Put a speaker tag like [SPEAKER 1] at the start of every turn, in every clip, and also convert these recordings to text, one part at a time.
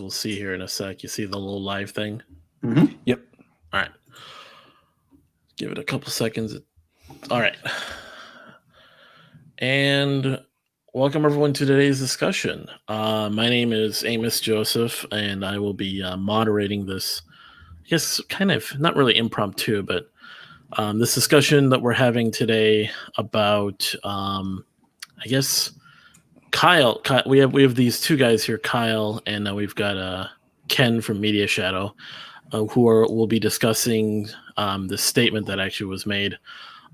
[SPEAKER 1] will see here in a sec. You see the little live thing?
[SPEAKER 2] Mm-hmm.
[SPEAKER 3] Yep.
[SPEAKER 1] All right. Give it a couple seconds. All right. And welcome everyone to today's discussion. My name is Amos Joseph, and I will be moderating this, I guess, kind of not really impromptu, but this discussion that we're having today about, I guess, Kyle. We have these two guys here, Kyle, and we've got Ken from Media Shadow, who will be discussing the statement that actually was made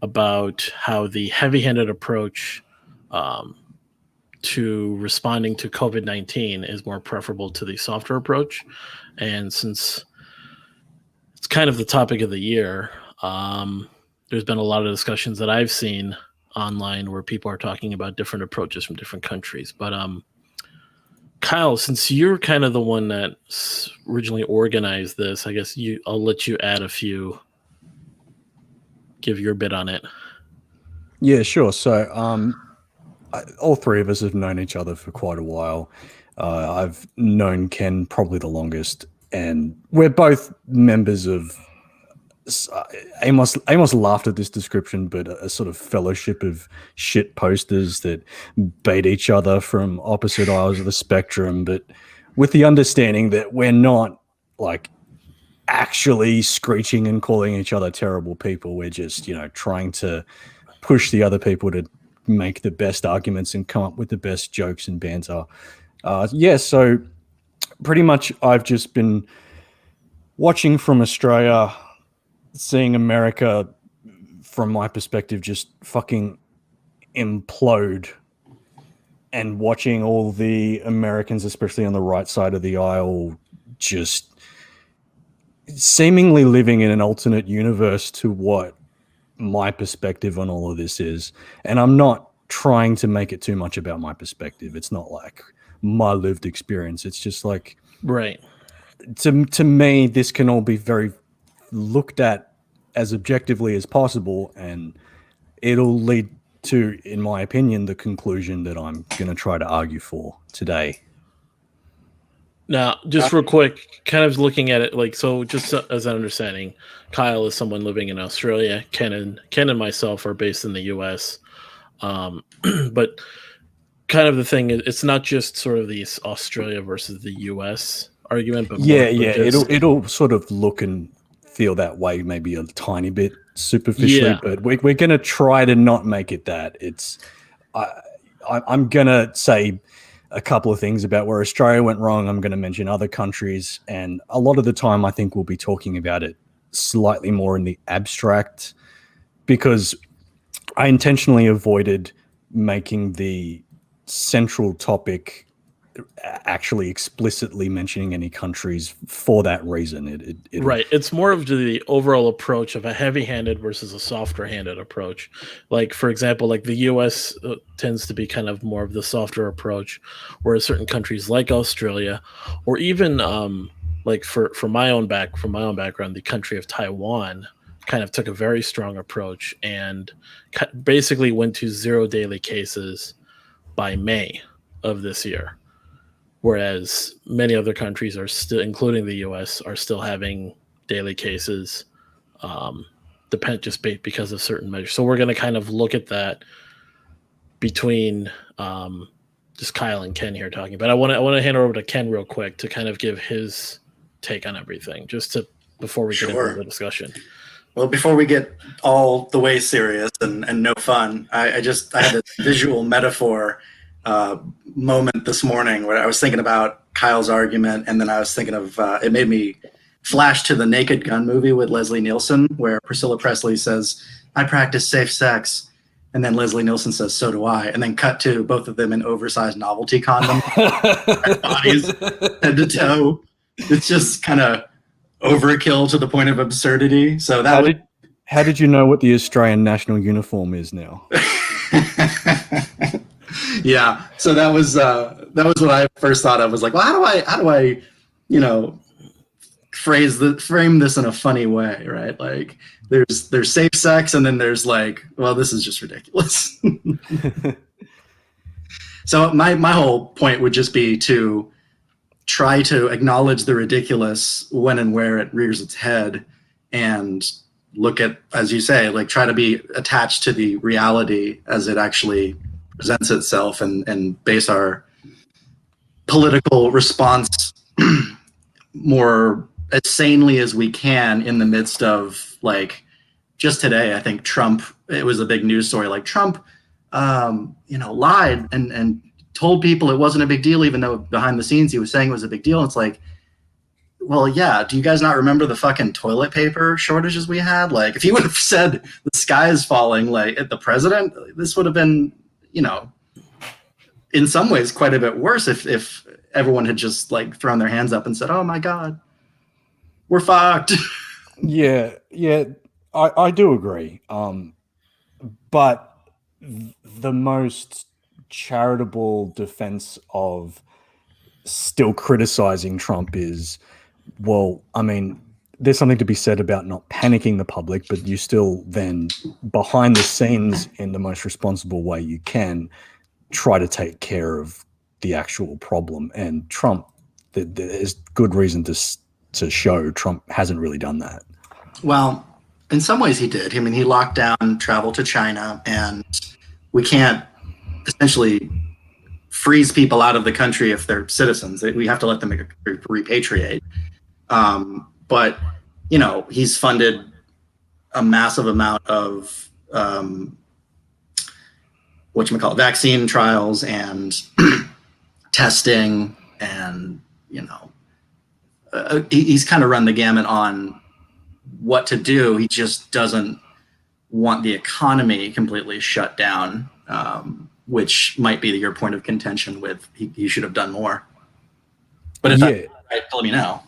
[SPEAKER 1] about how the heavy-handed approach to responding to COVID-19 is more preferable to the softer approach. And since it's kind of the topic of the year, there's been a lot of discussions that I've seen online where people are talking about different approaches from different countries. But Kyle, since you're kind of the one that originally organized this, I guess I'll let you add give your bit on it.
[SPEAKER 3] Yeah, sure. So all three of us have known each other for quite a while. I've known Ken probably the longest, and we're both members of Amos laughed at this description, but a sort of fellowship of shit posters that bait each other from opposite aisles of the spectrum, but with the understanding that we're not like actually screeching and calling each other terrible people. We're just, trying to push the other people to make the best arguments and come up with the best jokes and banter. So pretty much I've just been watching from Australia, seeing America, from my perspective, just fucking implode, and watching all the Americans, especially on the right side of the aisle, just seemingly living in an alternate universe to what my perspective on all of this is. And I'm not trying to make it too much about my perspective. It's not like my lived experience. It's just like,
[SPEAKER 1] right.
[SPEAKER 3] To me, this can all be very looked at as objectively as possible, and it'll lead to, in my opinion, the conclusion that I'm going to try to argue for today.
[SPEAKER 1] Now, just real quick, kind of looking at it, just as an understanding, Kyle is someone living in Australia. Ken and myself are based in the U.S. But kind of the thing is, it's not just sort of the Australia versus the U.S. argument, but
[SPEAKER 3] it'll sort of look and feel that way, maybe a tiny bit superficially, but we're going to try to not make it that. I'm going to say a couple of things about where Australia went wrong. I'm going to mention other countries, and a lot of the time I think we'll be talking about it slightly more in the abstract, because I intentionally avoided making the central topic actually explicitly mentioning any countries for that reason.
[SPEAKER 1] Right. It's more of the overall approach of a heavy-handed versus a softer-handed approach. Like, for example, like the U.S. Tends to be kind of more of the softer approach, whereas certain countries like Australia, or even like from my own background, the country of Taiwan kind of took a very strong approach and basically went to 0 daily cases by May of this year. Whereas many other countries are still, including the U.S., are still having daily cases, because of certain measures. So we're going to kind of look at that between just Kyle and Ken here talking. But I want to hand over to Ken real quick to kind of give his take on everything, before we get into the discussion.
[SPEAKER 2] Well, before we get all the way serious and no fun, I had a visual metaphor moment this morning where I was thinking about Kyle's argument, and then I was thinking of it made me flash to the Naked Gun movie with Leslie Nielsen, where Priscilla Presley says, "I practice safe sex," and then Leslie Nielsen says, "So do I," and then cut to both of them in oversized novelty condoms, bodies head to toe. It's just kind of overkill to the point of absurdity. So
[SPEAKER 3] how did you know what the Australian national uniform is now?
[SPEAKER 2] Yeah, so that was what I first thought of. Was like, well, how do I, frame this in a funny way, right? Like, there's safe sex, and then there's like, well, this is just ridiculous. So my whole point would just be to try to acknowledge the ridiculous when and where it rears its head, and look at, as you say, like try to be attached to the reality as it actually presents itself, and base our political response more as sanely as we can in the midst of, like, just today, I think Trump, it was a big news story, like Trump, lied and told people it wasn't a big deal, even though behind the scenes he was saying it was a big deal. It's like, well, yeah, do you guys not remember the fucking toilet paper shortages we had? Like, if he would have said the sky is falling, like, at the president, this would have been, in some ways quite a bit worse if everyone had just, like, thrown their hands up and said, oh my God, we're fucked.
[SPEAKER 3] Yeah, I do agree. But the most charitable defense of still criticizing Trump is, well, I mean, there's something to be said about not panicking the public, but you still then, behind the scenes, in the most responsible way you can, try to take care of the actual problem. And Trump, there's good reason to show Trump hasn't really done that.
[SPEAKER 2] Well, in some ways he did. I mean, he locked down travel to China, and we can't essentially freeze people out of the country if they're citizens. We have to let them repatriate. But, he's funded a massive amount of vaccine trials and testing, and, he's kind of run the gamut on what to do. He just doesn't want the economy completely shut down, which might be your point of contention with he should have done more. But if that's right, let me know.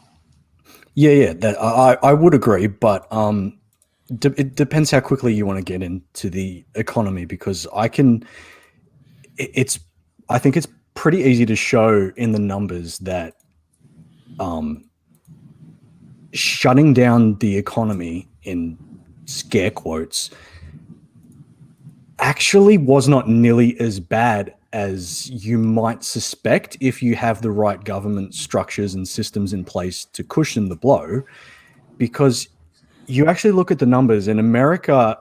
[SPEAKER 3] Yeah, that I would agree, but it depends how quickly you want to get into the economy, because I think it's pretty easy to show in the numbers that shutting down the economy, in scare quotes, actually was not nearly as bad as you might suspect if you have the right government structures and systems in place to cushion the blow. Because you actually look at the numbers, and America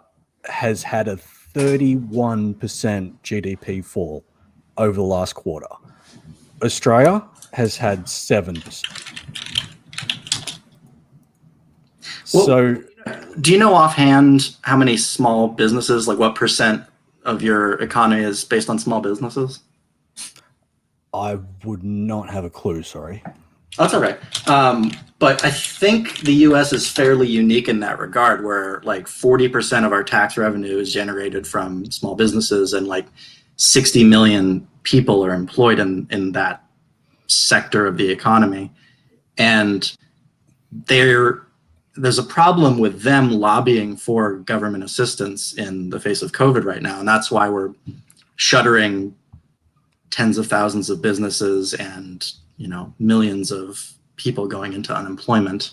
[SPEAKER 3] has had a 31% GDP fall over the last quarter. Australia has had 7%.
[SPEAKER 2] Well,
[SPEAKER 3] so,
[SPEAKER 2] do you know offhand how many small businesses, like what percent of your economy is based on small businesses?
[SPEAKER 3] I would not have a clue, sorry.
[SPEAKER 2] That's all right. But I think the U.S. is fairly unique in that regard, where like 40% of our tax revenue is generated from small businesses, and like 60 million people are employed in that sector of the economy. And there's a problem with them lobbying for government assistance in the face of COVID right now. And that's why we're shuttering tens of thousands of businesses and, millions of people going into unemployment.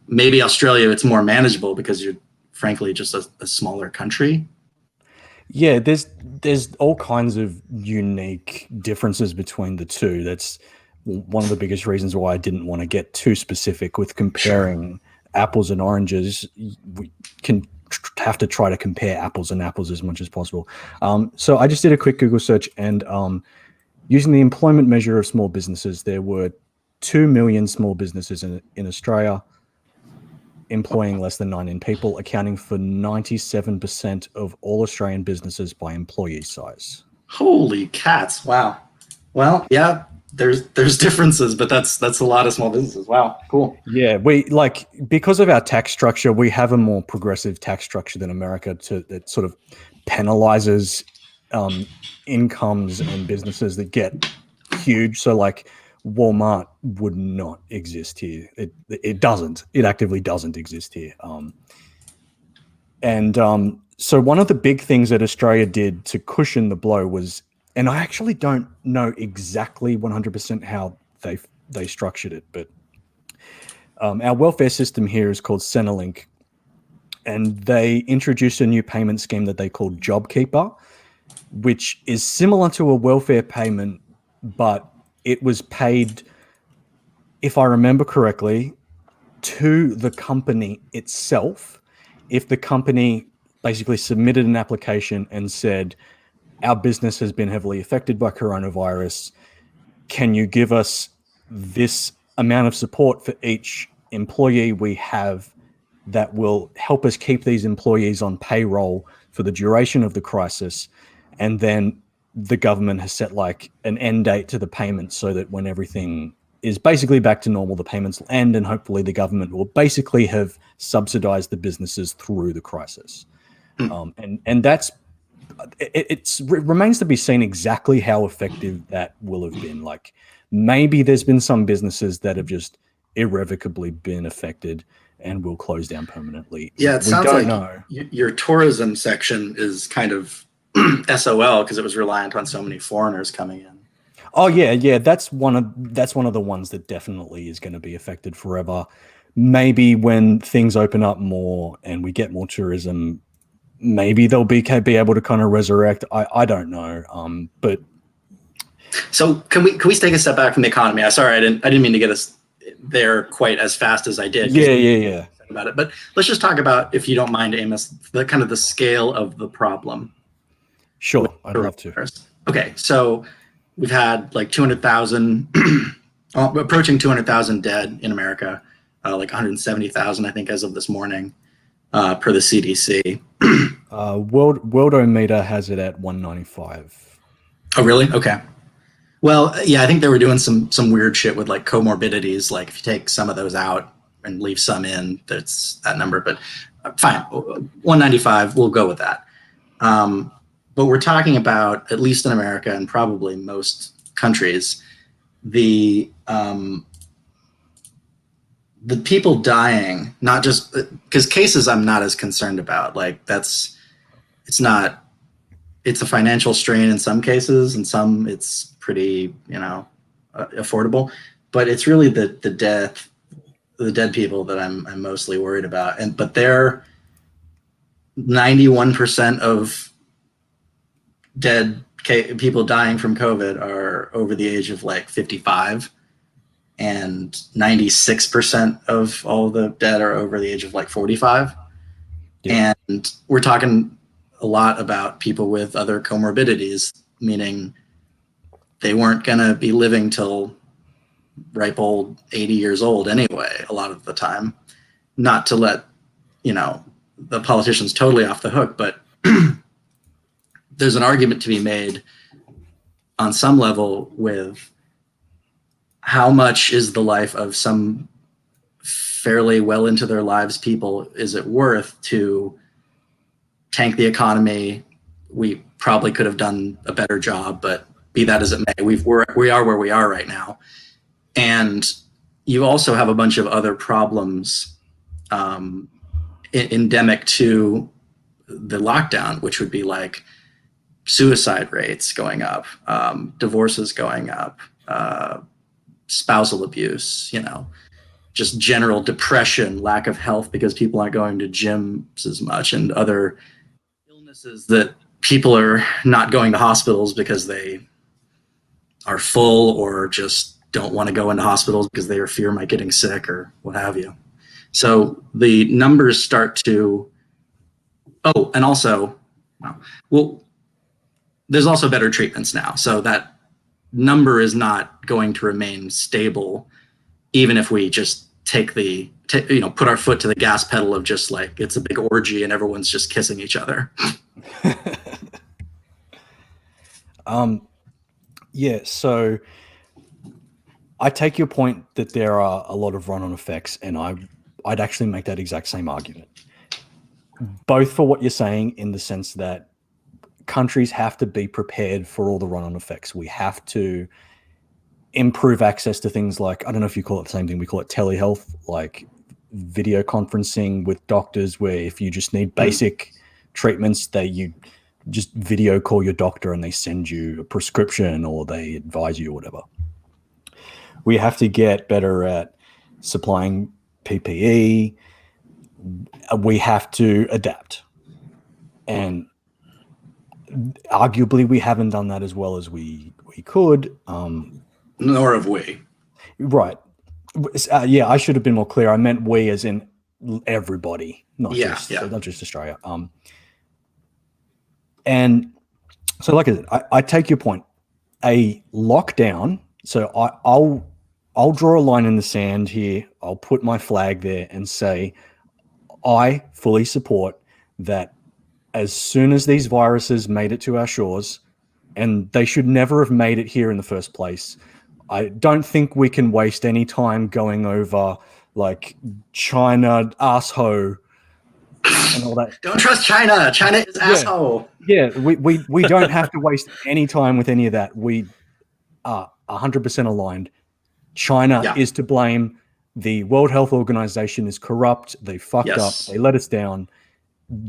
[SPEAKER 2] Maybe Australia, it's more manageable because you're frankly just a smaller country.
[SPEAKER 3] Yeah, there's all kinds of unique differences between the two. That's one of the biggest reasons why I didn't want to get too specific with comparing apples and oranges. We can have to try to compare apples and apples as much as possible. So I just did a quick Google search, and using the employment measure of small businesses, there were 2 million small businesses in Australia, employing less than 19 people, accounting for 97% of all Australian businesses by employee size.
[SPEAKER 2] Holy cats. Wow. Well, yeah, there's differences, but that's a lot of small businesses. Wow, cool.
[SPEAKER 3] Yeah, because of our tax structure, we have a more progressive tax structure than America that sort of penalizes incomes and businesses that get huge. So like Walmart would not exist here. It doesn't. It actively doesn't exist here. So one of the big things that Australia did to cushion the blow was, and I actually don't know exactly 100% how they structured it, but our welfare system here is called Centrelink, and they introduced a new payment scheme that they called JobKeeper, which is similar to a welfare payment, but it was paid, if I remember correctly, to the company itself. If the company basically submitted an application and said, our business has been heavily affected by coronavirus, can you give us this amount of support for each employee we have that will help us keep these employees on payroll for the duration of the crisis? And then the government has set like an end date to the payments so that when everything is basically back to normal, the payments will end, and hopefully the government will basically have subsidized the businesses through the crisis. And that's, it remains to be seen exactly how effective that will have been. Like, maybe there's been some businesses that have just irrevocably been affected and will close down permanently.
[SPEAKER 2] Yeah, it
[SPEAKER 3] we
[SPEAKER 2] sounds
[SPEAKER 3] don't
[SPEAKER 2] like
[SPEAKER 3] know.
[SPEAKER 2] Your tourism section is kind of SOL because it was reliant on so many foreigners coming in.
[SPEAKER 3] Oh yeah, that's one of the ones that definitely is going to be affected forever. Maybe when things open up more and we get more tourism, maybe they'll be able to kind of resurrect. I don't know. But
[SPEAKER 2] so can we take a step back from the economy? Sorry, I didn't mean to get us there quite as fast as I did.
[SPEAKER 3] Yeah.
[SPEAKER 2] About it, but let's just talk about, if you don't mind, Amos, the kind of the scale of the problem.
[SPEAKER 3] Sure, I'd love to.
[SPEAKER 2] Okay, so we've had like 200,000, approaching 200,000 dead in America, like 170,000, I think, as of this morning, per the CDC.
[SPEAKER 3] Worldometer has it at 195.
[SPEAKER 2] Oh, really? Okay. Well, yeah, I think they were doing some weird shit with like comorbidities. Like if you take some of those out and leave some in, that's that number. But fine, 195, we'll go with that. But we're talking about, at least in America and probably most countries, the people dying, not just because cases I'm not as concerned about. Like it's a financial strain in some cases, and some it's pretty, affordable. But it's really the dead people that I'm mostly worried about. But they're 91% of dead people dying from COVID are over the age of like 55, and 96% of all the dead are over the age of like 45. Yeah. And we're talking a lot about people with other comorbidities, meaning they weren't going to be living till ripe old 80 years old anyway, a lot of the time. Not to let, the politicians totally off the hook, but there's an argument to be made on some level with how much is the life of some fairly well into their lives people, is it worth to tank the economy? We probably could have done a better job, but be that as it may, we are where we are right now. And you also have a bunch of other problems endemic to the lockdown, which would be like suicide rates going up, divorces going up, spousal abuse, just general depression, lack of health because people aren't going to gyms as much, and other illnesses that people are not going to hospitals because they are full or just don't want to go into hospitals because they fear might getting sick or what have you. So the numbers start to, and also, there's also better treatments now. So that number is not going to remain stable, even if we just put our foot to the gas pedal of just like, it's a big orgy and everyone's just kissing each other.
[SPEAKER 3] Yeah, so I take your point that there are a lot of run-on effects, and I'd actually make that exact same argument. Both for what you're saying in the sense that countries have to be prepared for all the run-on effects. We have to improve access to things like, I don't know if you call it the same thing, we call it telehealth, like video conferencing with doctors, where if you just need basic treatments, you just video call your doctor and they send you a prescription or they advise you or whatever. We have to get better at supplying PPE. We have to adapt. And arguably we haven't done that as well as we could.
[SPEAKER 2] Nor have we.
[SPEAKER 3] Right. Yeah, I should have been more clear. I meant we as in everybody, not just Australia. And so, like I said, I take your point. A lockdown. So I'll draw a line in the sand here. I'll put my flag there and say I fully support that. As soon as these viruses made it to our shores, and they should never have made it here in the first place, I don't think we can waste any time going over like China asshole and all that.
[SPEAKER 2] Don't trust China. China is asshole.
[SPEAKER 3] Yeah, we don't have to waste any time with any of that. We are 100% aligned. China is to blame. The World Health Organization is corrupt. They fucked up. They let us down.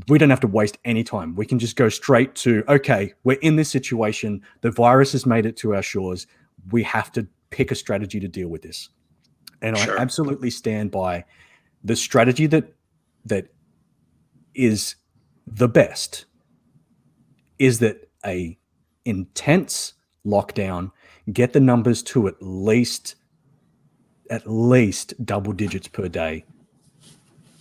[SPEAKER 3] We don't have to waste any time. We can just go straight to, okay, we're in this situation. The virus has made it to our shores. We have to pick a strategy to deal with this. And I absolutely stand by the strategy that is the best is that a intense lockdown, get the numbers to at least double digits per day,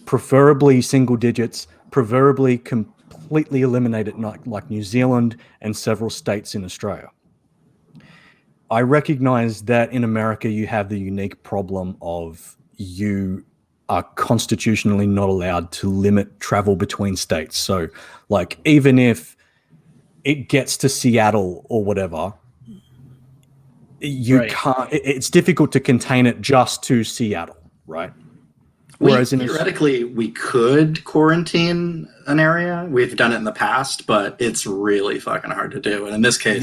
[SPEAKER 3] preferably single digits, preferably completely eliminate it like New Zealand and several states in Australia. I recognize that in America you have the unique problem of you are constitutionally not allowed to limit travel between states. So like even if it gets to Seattle or whatever, you can't, it's difficult to contain it just to Seattle, right?
[SPEAKER 2] Whereas theoretically, we could quarantine an area. We've done it in the past, but it's really fucking hard to do. And in this case,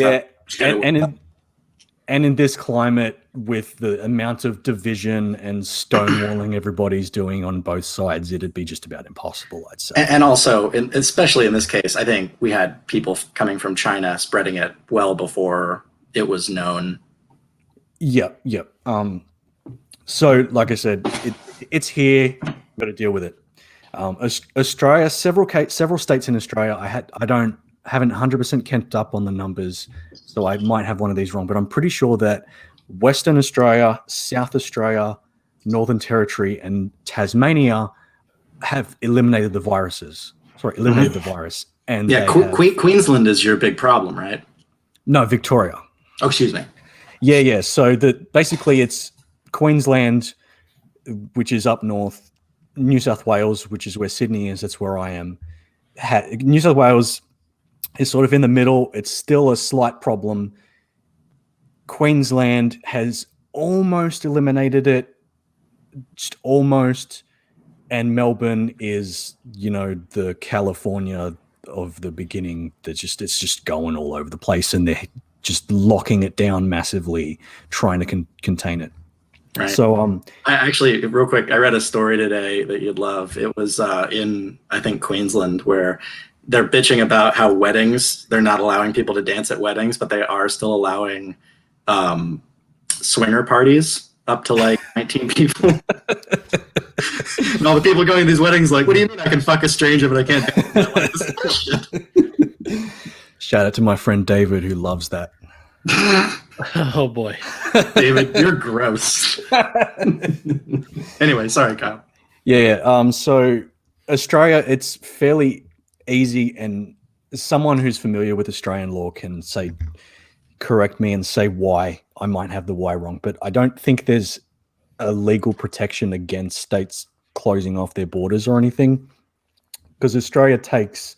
[SPEAKER 3] and in this climate, with the amount of division and stonewalling everybody's doing on both sides, it'd be just about impossible, I'd say.
[SPEAKER 2] And also, especially in this case, I think we had people coming from China spreading it well before it was known.
[SPEAKER 3] Yep. So, like I said, it's here. Got to deal with it. Australia, several states in Australia. Haven't 100% kept up on the numbers, so I might have one of these wrong. But I'm pretty sure that Western Australia, South Australia, Northern Territory, and Tasmania have eliminated the viruses. The virus. And
[SPEAKER 2] Queensland is your big problem, right?
[SPEAKER 3] No, Victoria.
[SPEAKER 2] Oh, excuse me.
[SPEAKER 3] Yeah. So basically it's Queensland, which is up north, New South Wales, which is where Sydney is. That's where I am. New South Wales is sort of in the middle. It's still a slight problem. Queensland has almost eliminated it, just almost. And Melbourne is, the California of the beginning. It's just going all over the place, and they're just locking it down massively, trying to contain it.
[SPEAKER 2] Right.
[SPEAKER 3] So,
[SPEAKER 2] I actually, real quick, I read a story today that you'd love. It was in, I think, Queensland, where they're bitching about how they're not allowing people to dance at weddings, but they are still allowing swinger parties up to like 19 people. And all the people going to these weddings like, what do you mean I can fuck a stranger, but I can't dance? Like, this is bullshit.
[SPEAKER 3] Shout out to my friend David, who loves that.
[SPEAKER 1] Oh boy.
[SPEAKER 2] David, you're gross. Anyway, sorry, Kyle.
[SPEAKER 3] Yeah. So Australia, it's fairly easy, and someone who's familiar with Australian law can correct me and say why I might have the why wrong, but I don't think there's a legal protection against states closing off their borders or anything, because Australia takes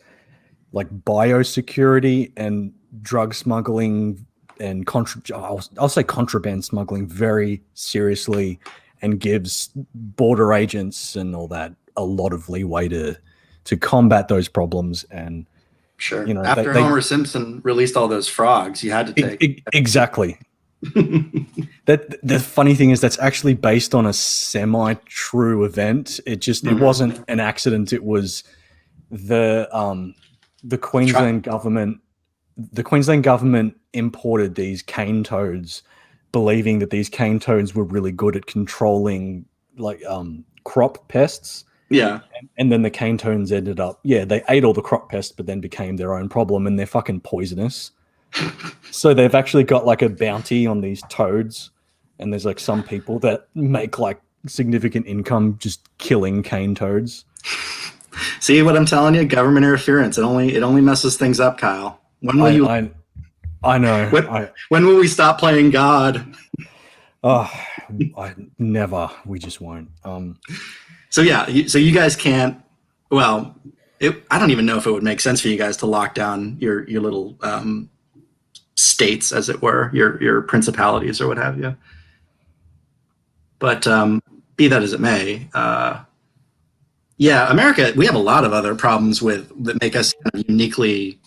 [SPEAKER 3] like biosecurity and drug smuggling and I'll say contraband smuggling very seriously, and gives border agents and all that a lot of leeway to combat those problems. And
[SPEAKER 2] sure, after Homer Simpson released all those frogs, you had to take
[SPEAKER 3] exactly. That the funny thing is that's actually based on a semi-true event. It wasn't an accident. It was the Queensland government. The Queensland government imported these cane toads, believing that these cane toads were really good at controlling crop pests.
[SPEAKER 2] Yeah.
[SPEAKER 3] And then the cane toads ended up, they ate all the crop pests, but then became their own problem, and they're fucking poisonous. So they've actually got like a bounty on these toads, and there's like some people that make like significant income just killing cane toads.
[SPEAKER 2] See what I'm telling you? Government interference. It only messes things up, Kyle. When will you?
[SPEAKER 3] I know.
[SPEAKER 2] When will we stop playing God?
[SPEAKER 3] I never. We just won't.
[SPEAKER 2] So yeah, so you guys can't. Well, I don't even know if it would make sense for you guys to lock down your little states, as it were, your principalities or what have you. But be that as it may, yeah, America, we have a lot of other problems that make us kind of uniquely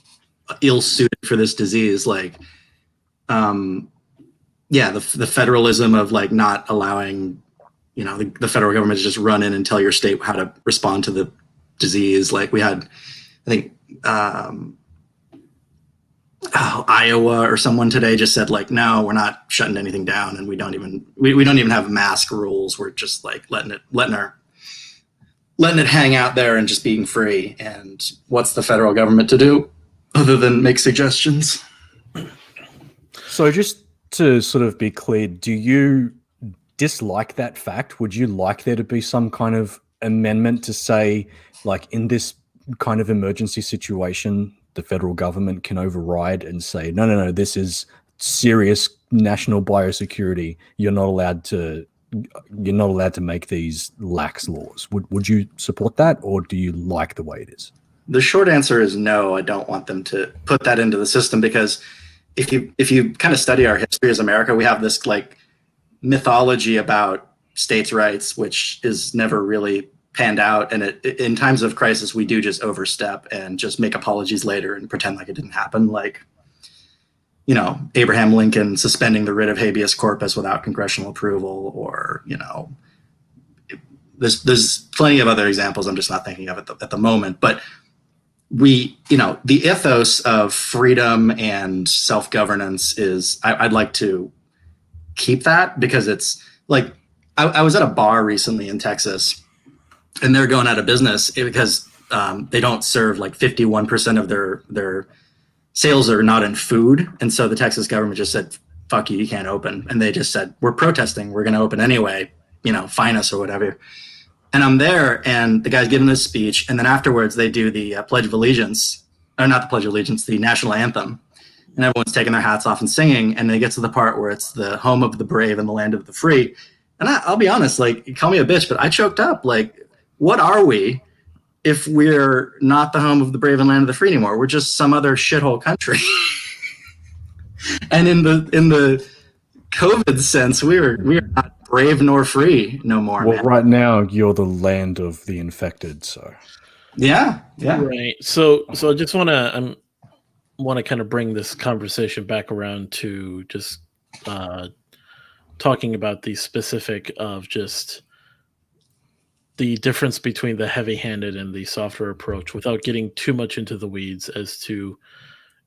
[SPEAKER 2] ill-suited for this disease, like yeah, the federalism of like not allowing, the federal government to just run in and tell your state how to respond to the disease. Like we had, I think, Iowa or someone today just said like, no, we're not shutting anything down, and we don't even have mask rules. We're just like letting it hang out there and just being free. And what's the federal government to do other than make suggestions?
[SPEAKER 3] So just to sort of be clear, do you dislike that fact? Would you like there to be some kind of amendment to say, like, in this kind of emergency situation, the federal government can override and say, no, this is serious national biosecurity. You're not allowed to make these lax laws. Would you support that, or do you like the way it is?
[SPEAKER 2] The short answer is no. I don't want them to put that into the system, because if you kind of study our history as America, we have this like mythology about states' rights, which is never really panned out. And in times of crisis, we do just overstep and just make apologies later and pretend like it didn't happen. Like, Abraham Lincoln suspending the writ of habeas corpus without congressional approval, or, there's plenty of other examples. I'm just not thinking of it at the moment. But the ethos of freedom and self-governance is, I'd like to keep that, because it's like, I was at a bar recently in Texas, and they're going out of business because they don't serve, like 51% of their sales are not in food. And so the Texas government just said, fuck you can't open. And they just said, we're protesting. We're going to open anyway, fine us or whatever. And I'm there, and the guy's giving this speech. And then afterwards they do the Pledge of Allegiance, or not the Pledge of Allegiance, the national anthem. And everyone's taking their hats off and singing. And they get to the part where it's the home of the brave and the land of the free. And I'll be honest, like, call me a bitch, but I choked up. Like, what are we if we're not the home of the brave and land of the free anymore? We're just some other shithole country. And in the COVID sense, we are not brave nor free no more.
[SPEAKER 3] Well,
[SPEAKER 2] man.
[SPEAKER 3] Right now you're the land of the infected, so
[SPEAKER 2] yeah.
[SPEAKER 1] Right. So I just want to kind of bring this conversation back around to just talking about the specific of just the difference between the heavy-handed and the softer approach, without getting too much into the weeds as to,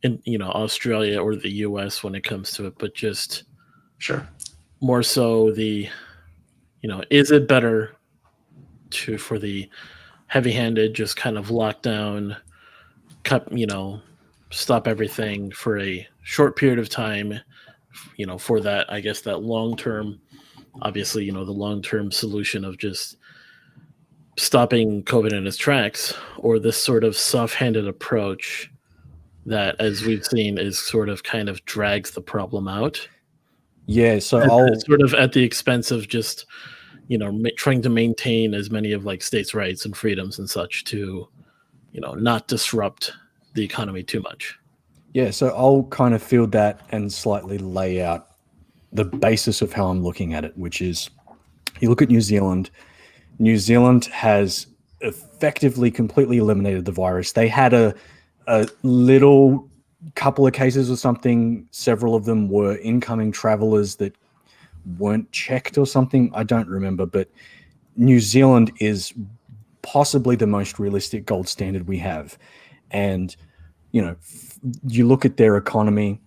[SPEAKER 1] Australia or the US when it comes to it, but just
[SPEAKER 2] Sure.
[SPEAKER 1] more so is it better for the heavy-handed, just kind of lock down, cut, stop everything for a short period of time, for that, I guess, that long-term, obviously, the long-term solution of just stopping COVID in its tracks, or this sort of soft-handed approach that, as we've seen, is sort of kind of drags the problem out.
[SPEAKER 3] yeah. So
[SPEAKER 1] It's sort of at the expense of just, trying to maintain as many of like states' rights and freedoms and such to, not disrupt the economy too much.
[SPEAKER 3] Yeah, so I'll kind of field that and slightly lay out the basis of how I'm looking at it, which is, you look at New Zealand. New Zealand has effectively completely eliminated the virus. They had a little couple of cases or something. Several of them were incoming travelers that weren't checked or something. I don't remember, but New Zealand is possibly the most realistic gold standard we have. And, you look at their economy,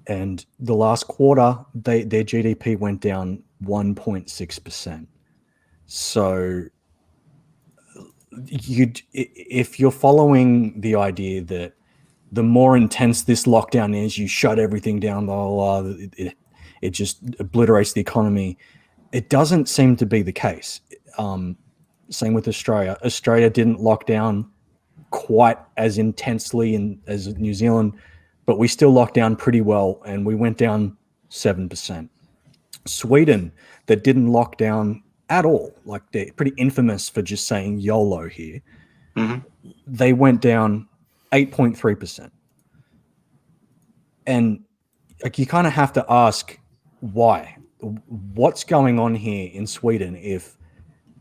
[SPEAKER 3] and the last quarter, their GDP went down 1.6%. So if you're following the idea that the more intense this lockdown is, you shut everything down, blah, blah, blah, it just obliterates the economy. It doesn't seem to be the case. Same with Australia. Australia didn't lock down quite as intensely as New Zealand, but we still locked down pretty well, and we went down 7%. Sweden, that didn't lock down at all, like they're pretty infamous for just saying YOLO here. They went down 8.3%. And like, you kind of have to ask why. What's going on here in Sweden if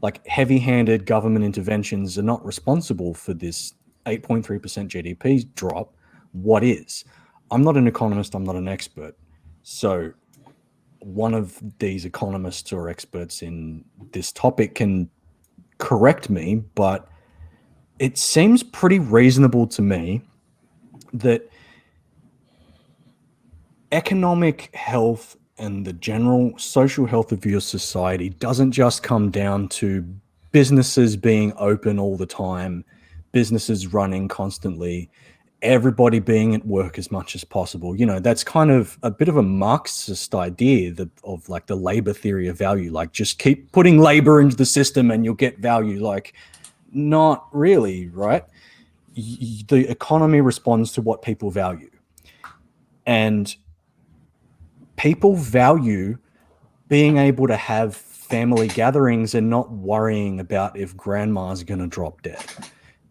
[SPEAKER 3] like heavy-handed government interventions are not responsible for this 8.3% GDP drop? What is? I'm not an economist, I'm not an expert. So one of these economists or experts in this topic can correct me, but it seems pretty reasonable to me that economic health and the general social health of your society doesn't just come down to businesses being open all the time, businesses running constantly, everybody being at work as much as possible. You know, that's kind of a bit of a Marxist idea of like the labor theory of value, like just keep putting labor into the system and you'll get value. Like, not really, right? The economy responds to what people value. And people value being able to have family gatherings and not worrying about if grandma's going to drop dead.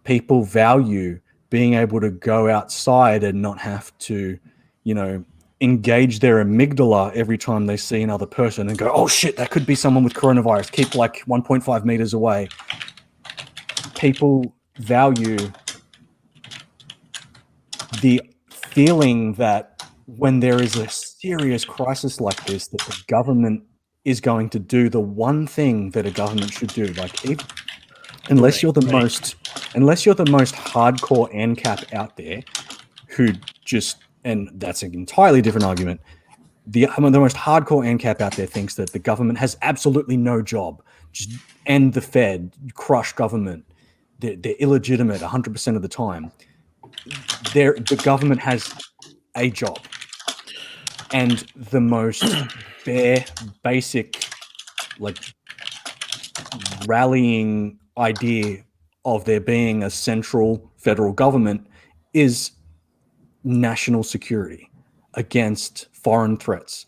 [SPEAKER 3] People value being able to go outside and not have to, you know, engage their amygdala every time they see another person and go, oh shit, that could be someone with coronavirus. Keep like 1.5 meters away. People value the feeling that when there is a serious crisis like this, that the government is going to do the one thing that a government should do. Like, unless you're the most hardcore ANCAP out there, who just, and that's an entirely different argument. The most hardcore ANCAP out there thinks that the government has absolutely no job. Just end the Fed, crush government. They're illegitimate 100% of the time. The government has a job. And the most bare, basic, like, rallying idea of there being a central federal government is national security against foreign threats.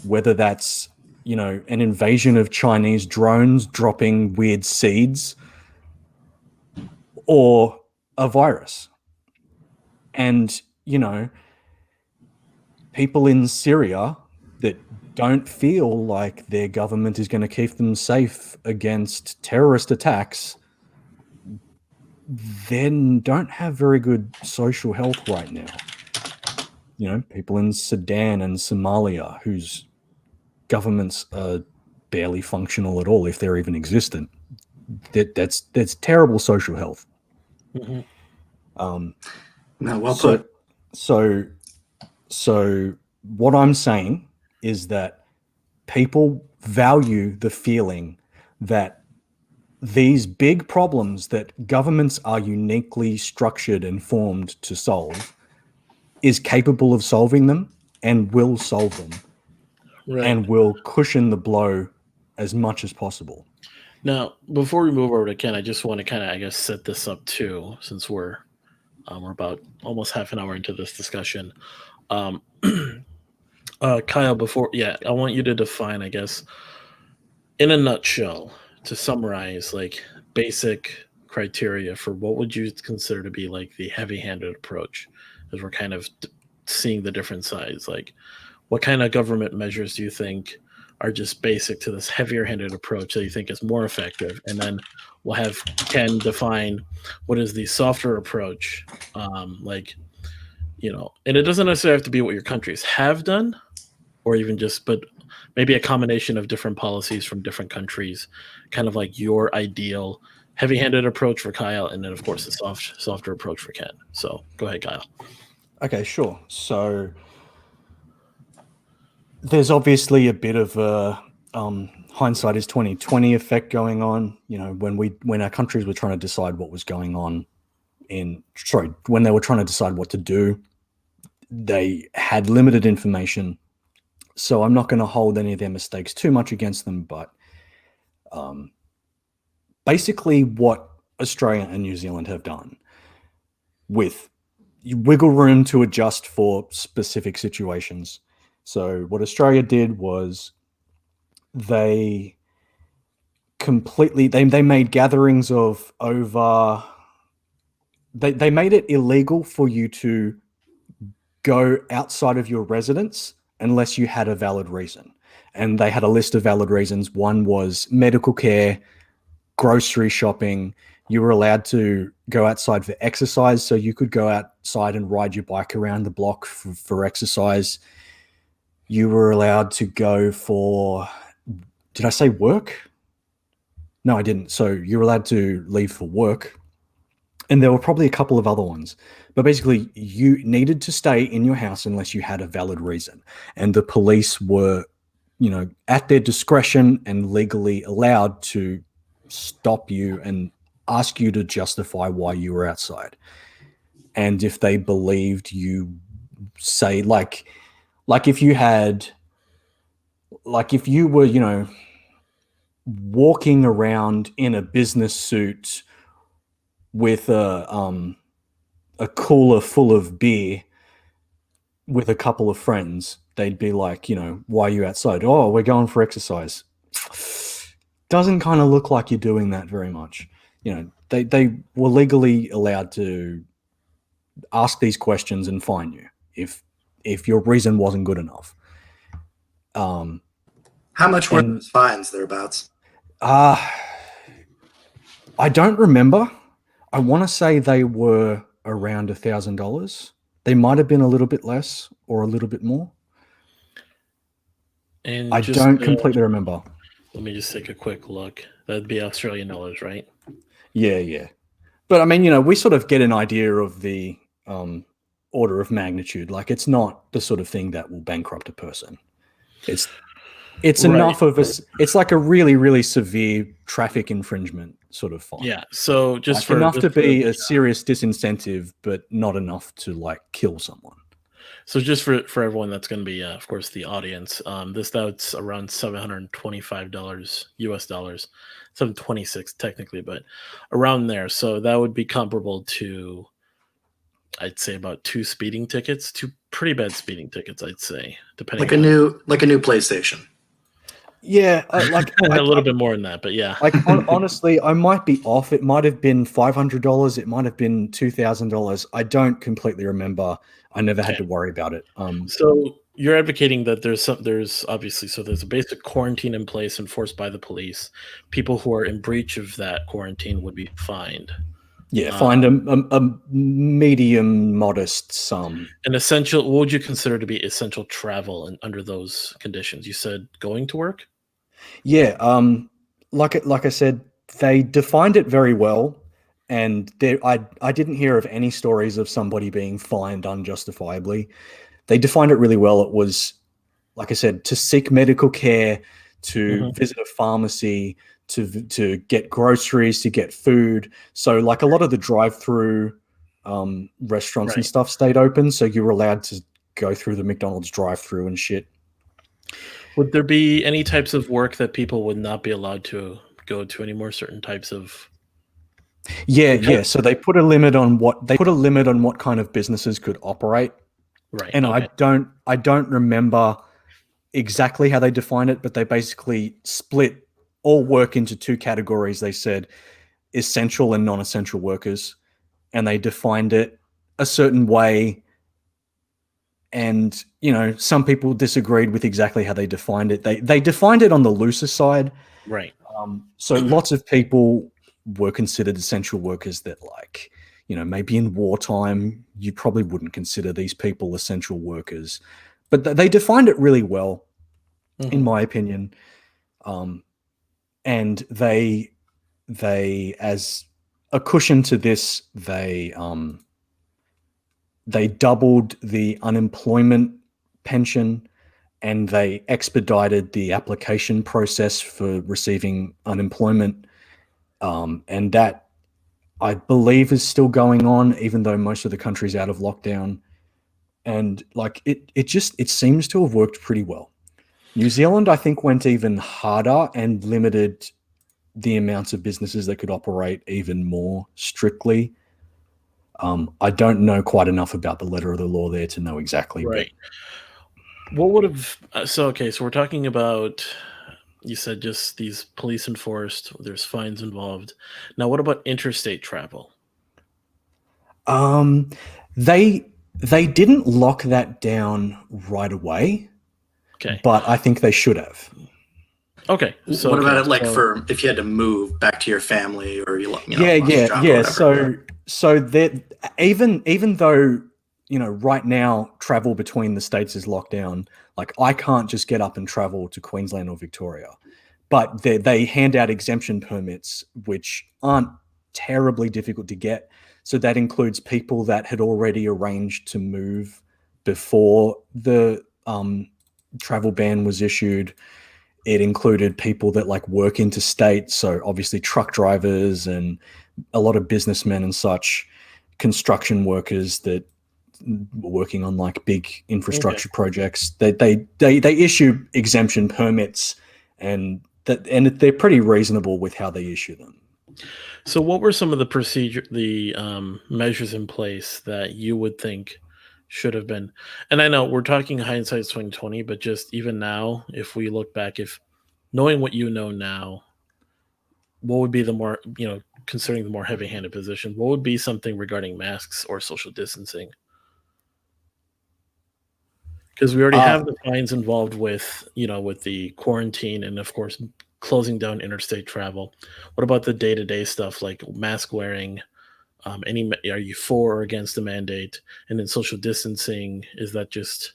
[SPEAKER 3] Whether that's, you know, an invasion of Chinese drones dropping weird seeds or a virus. And, you know, people in Syria that don't feel like their government is going to keep them safe against terrorist attacks then don't have very good social health right now. You know, people in Sudan and Somalia whose governments are barely functional at all, if they're even existent. That's terrible social health.
[SPEAKER 2] No, well put.
[SPEAKER 3] So what I'm saying is that people value the feeling that these big problems that governments are uniquely structured and formed to solve is capable of solving them and will solve them, right, and will cushion the blow as much as possible.
[SPEAKER 1] Now, before we move over to Ken, I just want to kind of, I guess, set this up too, since we're about almost half an hour into this discussion. Kyle, I want you to define, I guess, in a nutshell, to summarize, like, basic criteria for what would you consider to be like the heavy-handed approach, as we're kind of seeing the different sides. Like, what kind of government measures do you think are just basic to this heavier-handed approach that you think is more effective? And then we'll have Ken define what is the softer approach, like, you know, and it doesn't necessarily have to be what your countries have done, or even just, but maybe a combination of different policies from different countries, kind of like your ideal heavy-handed approach for Kyle, and then of course the softer approach for Ken. So go ahead, Kyle.
[SPEAKER 3] Okay, sure. So there's obviously a bit of a hindsight is 2020 effect going on. You know, when our countries were trying to decide what was going on when they were trying to decide what to do, they had limited information. So I'm not going to hold any of their mistakes too much against them, but basically what Australia and New Zealand have done with wiggle room to adjust for specific situations. So what Australia did was they made gatherings of over, they made it illegal for you to go outside of your residence unless you had a valid reason. And they had a list of valid reasons. One was medical care, grocery shopping. You were allowed to go outside for exercise, so you could go outside and ride your bike around the block for exercise. You were allowed to go for, did I say work? No, I didn't. So you were allowed to leave for work. And there were probably a couple of other ones. But basically, you needed to stay in your house unless you had a valid reason. And the police were, at their discretion and legally allowed to stop you and ask you to justify why you were outside. And if they believed you say, like if you were, walking around in a business suit with a cooler full of beer with a couple of friends, they'd be like, why are you outside? Oh, we're going for exercise. Doesn't kind of look like you're doing that very much. They were legally allowed to ask these questions and fine you if your reason wasn't good enough.
[SPEAKER 2] How much were those fines thereabouts?
[SPEAKER 3] I don't remember. I want to say they were around $1,000. They might have been a little bit less or a little bit more.
[SPEAKER 1] And
[SPEAKER 3] I don't completely remember.
[SPEAKER 1] Let me just take a quick look. That'd be Australian dollars, right?
[SPEAKER 3] Yeah. But I mean, we sort of get an idea of the order of magnitude. Like, it's not the sort of thing that will bankrupt a person. It's enough of it's like a really, really severe traffic infringement sort of fine.
[SPEAKER 1] Yeah. So just
[SPEAKER 3] enough to be a serious disincentive, but not enough to kill someone.
[SPEAKER 1] So just for everyone that's going to be, of course, the audience, that's around $725 US dollars, 726 technically, but around there. So that would be comparable to, I'd say, about 2 speeding tickets, 2 pretty bad speeding tickets, I'd say, depending.
[SPEAKER 2] Like a new PlayStation.
[SPEAKER 3] Yeah,
[SPEAKER 1] a little bit more than that, but yeah.
[SPEAKER 3] Honestly, I might be off. It might have been $500. It might have been $2,000. I don't completely remember. I never had to worry about it.
[SPEAKER 1] So you're advocating that there's obviously, so there's a basic quarantine in place enforced by the police. People who are in breach of that quarantine would be fined.
[SPEAKER 3] Yeah, find a medium, modest sum.
[SPEAKER 1] An essential, what would you consider to be essential travel under those conditions? You said going to work?
[SPEAKER 3] Yeah, like I said, they defined it very well, and I didn't hear of any stories of somebody being fined unjustifiably. They defined it really well. It was, like I said, to seek medical care, to visit a pharmacy, to get groceries, to get food. So a lot of the drive-through restaurants and stuff stayed open, so you were allowed to go through the McDonald's drive-through and shit.
[SPEAKER 1] Would there be any types of work that people would not be allowed to go to anymore? Certain types of
[SPEAKER 3] yeah. So they put a limit on what kind of businesses could operate.
[SPEAKER 1] Right.
[SPEAKER 3] And I don't remember exactly how they define it, but they basically split all work into 2 categories. They said essential and non-essential workers, and they defined it a certain way. And, some people disagreed with exactly how they defined it. They defined it on the looser side.
[SPEAKER 1] Right.
[SPEAKER 3] So lots of people were considered essential workers that, maybe in wartime, you probably wouldn't consider these people essential workers. But they defined it really well, in my opinion. And they, as a cushion to this, they doubled the unemployment pension, and they expedited the application process for receiving unemployment. And that I believe is still going on, even though most of the country's out of lockdown. And like it seems to have worked pretty well. New Zealand, I think, went even harder and limited the amounts of businesses that could operate even more strictly. I don't know quite enough about the letter of the law there to know exactly.
[SPEAKER 1] Right. What would have so okay, so we're talking about you said just these police enforced, there's fines involved. Now what about interstate travel?
[SPEAKER 3] But they didn't lock that down right away,
[SPEAKER 1] Okay.
[SPEAKER 3] but I think they should have.
[SPEAKER 1] Okay. So
[SPEAKER 2] What about
[SPEAKER 1] okay,
[SPEAKER 2] it like
[SPEAKER 1] so-
[SPEAKER 2] for if you had to move back to your family or you know,
[SPEAKER 3] Yeah,
[SPEAKER 2] lost your job or
[SPEAKER 3] yeah.
[SPEAKER 2] whatever?
[SPEAKER 3] So that even though right now travel between the states is locked down, like I can't just get up and travel to Queensland or Victoria, but they hand out exemption permits which aren't terribly difficult to get. So that includes people that had already arranged to move before the travel ban was issued. It included people that like work interstate, so obviously truck drivers and a lot of businessmen and such, construction workers that were working on like big infrastructure projects. They issue exemption permits, and they're pretty reasonable with how they issue them.
[SPEAKER 1] So what were some of the measures in place that you would think should have been? And I know we're talking hindsight's 2020, but just even now, if we look back, if knowing what you know now, what would be the more, considering the more heavy-handed position, what would be something regarding masks or social distancing? Because we already have the fines involved with, with the quarantine and of course closing down interstate travel. What about the day-to-day stuff like mask wearing? Are you for or against the mandate? And then social distancing, is that just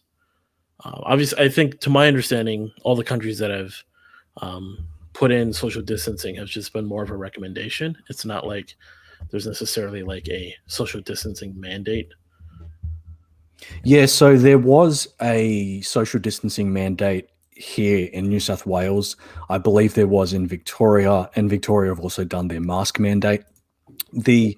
[SPEAKER 1] obviously? I think, to my understanding, all the countries that have put in social distancing have just been more of a recommendation. It's not like there's necessarily like a social distancing mandate.
[SPEAKER 3] Yeah, so there was a social distancing mandate here in New South Wales. I believe there was in Victoria, and Victoria have also done their mask mandate. The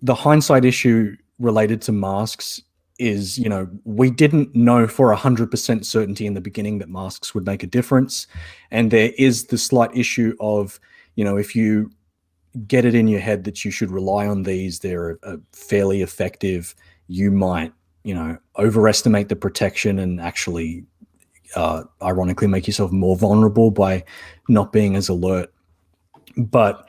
[SPEAKER 3] hindsight issue related to masks is, we didn't know for 100% certainty in the beginning that masks would make a difference. And there is the slight issue of, if you get it in your head that you should rely on these, they're fairly effective, you might, overestimate the protection and actually, ironically, make yourself more vulnerable by not being as alert. But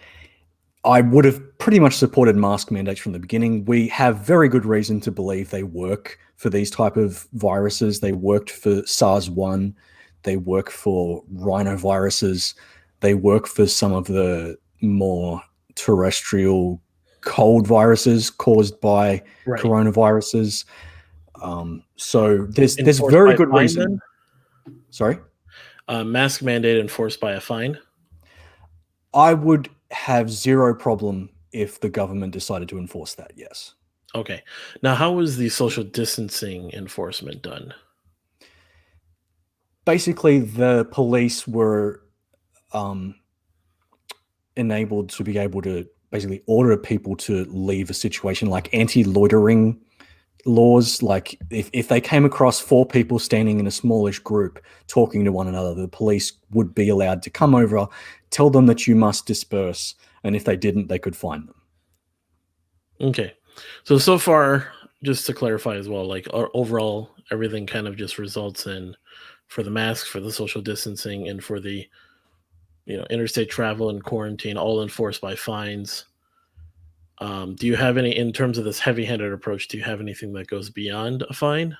[SPEAKER 3] I would have pretty much supported mask mandates from the beginning. We have very good reason to believe they work for these type of viruses. They worked for SARS-1. They work for rhinoviruses. They work for some of the more terrestrial cold viruses caused by coronaviruses. So there's
[SPEAKER 1] Enforced
[SPEAKER 3] very
[SPEAKER 1] by
[SPEAKER 3] good
[SPEAKER 1] fine,
[SPEAKER 3] reason.
[SPEAKER 1] then?
[SPEAKER 3] Sorry?
[SPEAKER 1] Mask mandate enforced by a fine?
[SPEAKER 3] I would have zero problem if the government decided to enforce that, yes.
[SPEAKER 1] Okay. Now, how was the social distancing enforcement done?
[SPEAKER 3] Basically, the police were enabled to be able to basically order people to leave a situation, like anti-loitering laws. Like if they came across 4 people standing in a smallish group talking to one another, the police would be allowed to come over, tell them that you must disperse, and if they didn't, they could fine them.
[SPEAKER 1] Okay. So far, just to clarify as well, like overall, everything kind of just results in, for the masks, for the social distancing, and for the, interstate travel and quarantine, all enforced by fines. Do you have any, in terms of this heavy-handed approach, do you have anything that goes beyond a fine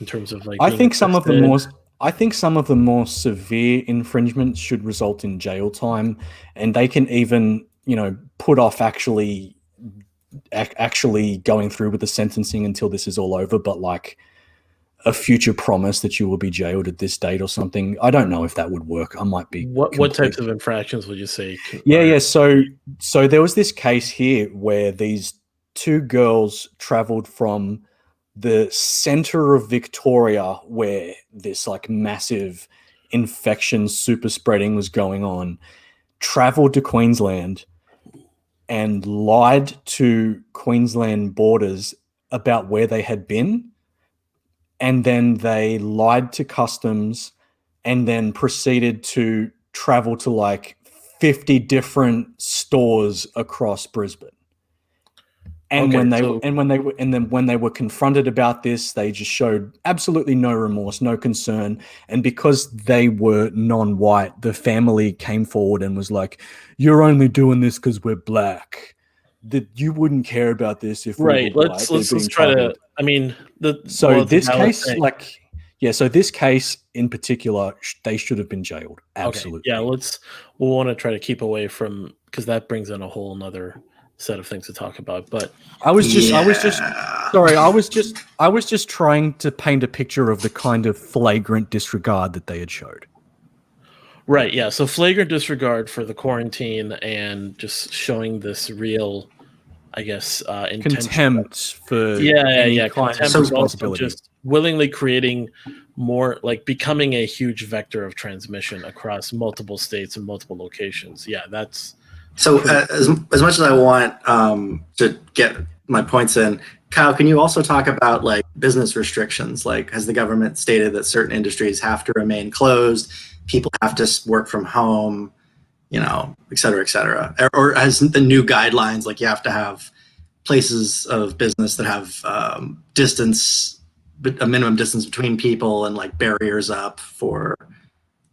[SPEAKER 1] in terms of like?
[SPEAKER 3] I think some of the more severe infringements should result in jail time, and they can even, put off actually going through with the sentencing until this is all over. But like a future promise that you will be jailed at this date or something, I don't know if that would work. I might be.
[SPEAKER 1] What types of infractions would you say?
[SPEAKER 3] Yeah. So there was this case here where these 2 girls traveled from the center of Victoria, where this like massive infection super spreading was going on, traveled to Queensland, and lied to Queensland borders about where they had been, and then they lied to customs, and then proceeded to travel to like 50 different stores across Brisbane. And when they were confronted about this, they just showed absolutely no remorse, no concern. And because they were non-white, the family came forward and was like, "You're only doing this because we're black. That you wouldn't care about this if
[SPEAKER 1] right.
[SPEAKER 3] we were
[SPEAKER 1] Let's
[SPEAKER 3] white."
[SPEAKER 1] let's try to. I mean,
[SPEAKER 3] So this case, so this case in particular, they should have been jailed. Absolutely.
[SPEAKER 1] Okay. Yeah, we'll want to try to keep away from, because that brings in a whole nother set of things to talk about. But
[SPEAKER 3] I was just trying to paint a picture of the kind of flagrant disregard that they had showed.
[SPEAKER 1] Right. Yeah. So flagrant disregard for the quarantine and just showing this real, I guess,
[SPEAKER 3] contempt for
[SPEAKER 1] contempt,
[SPEAKER 3] of responsibility.
[SPEAKER 1] just willingly creating more, like becoming a huge vector of transmission across multiple states and multiple locations. Yeah, that's
[SPEAKER 2] so. As much as I want to get my points in, Kyle, can you also talk about like business restrictions? Like, has the government stated that certain industries have to remain closed? People have to work from home, et cetera, et cetera. Or has the new guidelines, like you have to have places of business that have a minimum distance between people and like barriers up for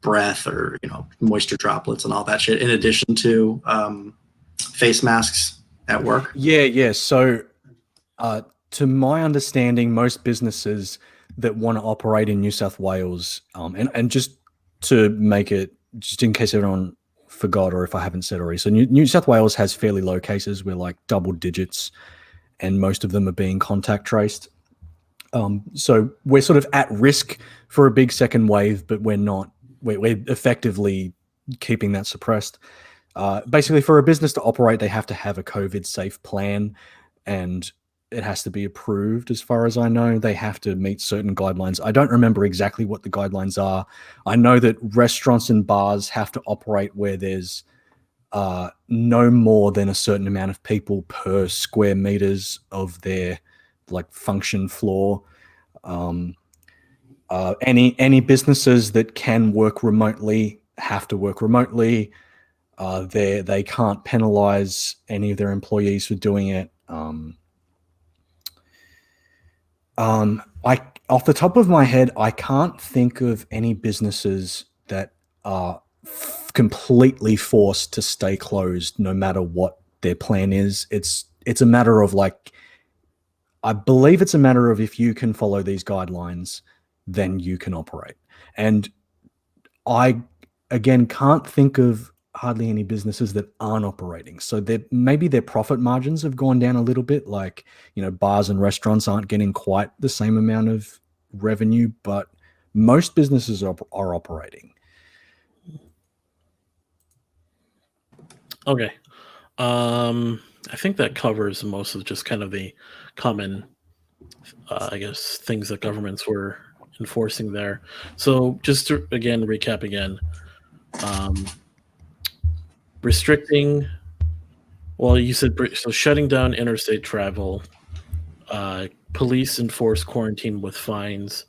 [SPEAKER 2] breath or, moisture droplets and all that shit, in addition to face masks at work?
[SPEAKER 3] Yeah. So to my understanding, most businesses that want to operate in New South Wales, and just to make it, just in case everyone forgot or if I haven't said already, so New South Wales has fairly low cases. We're like double digits, and most of them are being contact traced. So we're sort of at risk for a big second wave, but we're not. We're effectively keeping that suppressed. Basically, for a business to operate, they have to have a COVID-safe plan, and it has to be approved. As far as I know, they have to meet certain guidelines. I don't remember exactly what the guidelines are. I know that restaurants and bars have to operate where there's no more than a certain amount of people per square meters of their like function floor. Any businesses that can work remotely have to work remotely. They can't penalize any of their employees for doing it. Off the top of my head, I can't think of any businesses that are completely forced to stay closed no matter what their plan is. It's a matter of like, I believe it's a matter of if you can follow these guidelines, then you can operate. And I, again, can't think of hardly any businesses that aren't operating. So maybe their profit margins have gone down a little bit. Like, bars and restaurants aren't getting quite the same amount of revenue, but most businesses are operating.
[SPEAKER 1] okay. I think that covers most of just kind of the common, I guess, things that governments were enforcing there. So just to recap again. Restricting, well, you said so, shutting down interstate travel, police enforce quarantine with fines,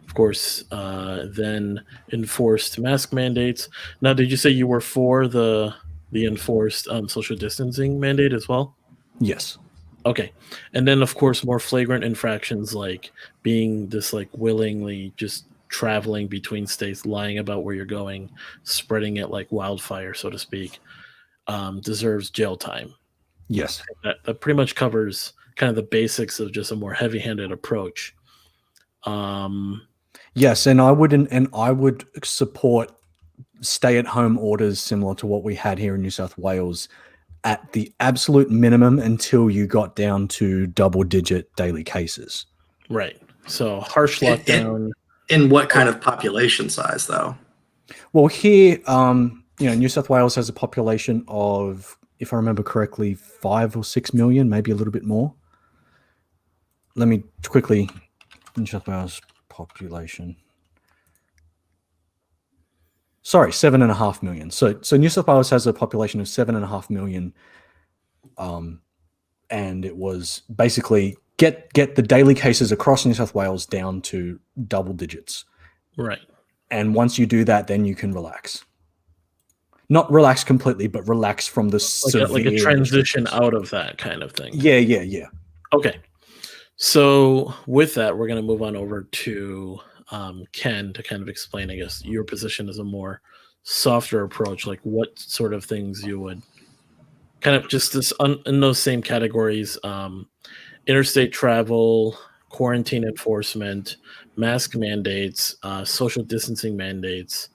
[SPEAKER 1] of course, then enforced mask mandates. Now, did you say you were for the enforced social distancing mandate as well?
[SPEAKER 3] Yes.
[SPEAKER 1] Okay. And then, of course, more flagrant infractions like being this like willingly just traveling between states, lying about where you're going, spreading it like wildfire, so to speak. Deserves jail time.
[SPEAKER 3] Yes.
[SPEAKER 1] That pretty much covers kind of the basics of just a more heavy-handed approach.
[SPEAKER 3] Yes, and I would support stay-at-home orders similar to what we had here in New South Wales at the absolute minimum until you got down to double-digit daily cases.
[SPEAKER 1] Right. So harsh lockdown.
[SPEAKER 2] In what kind of population size, though?
[SPEAKER 3] Well, here, New South Wales has a population of, if I remember correctly, 5 or 6 million, maybe a little bit more. Let me quickly, New South Wales population. Sorry, 7.5 million. So New South Wales has a population of 7.5 million. and it was basically get the daily cases across New South Wales down to double digits.
[SPEAKER 1] Right.
[SPEAKER 3] And once you do that, then you can relax. Not relax completely, but relax from the
[SPEAKER 1] Like a transition
[SPEAKER 3] restrictions.
[SPEAKER 1] out of that kind of thing.
[SPEAKER 3] Yeah.
[SPEAKER 1] Okay. So with that, we're going to move on over to Ken to kind of explain, I guess, your position as a more softer approach. Like what sort of things you would kind of just in those same categories: interstate travel, quarantine enforcement, mask mandates, social distancing mandates,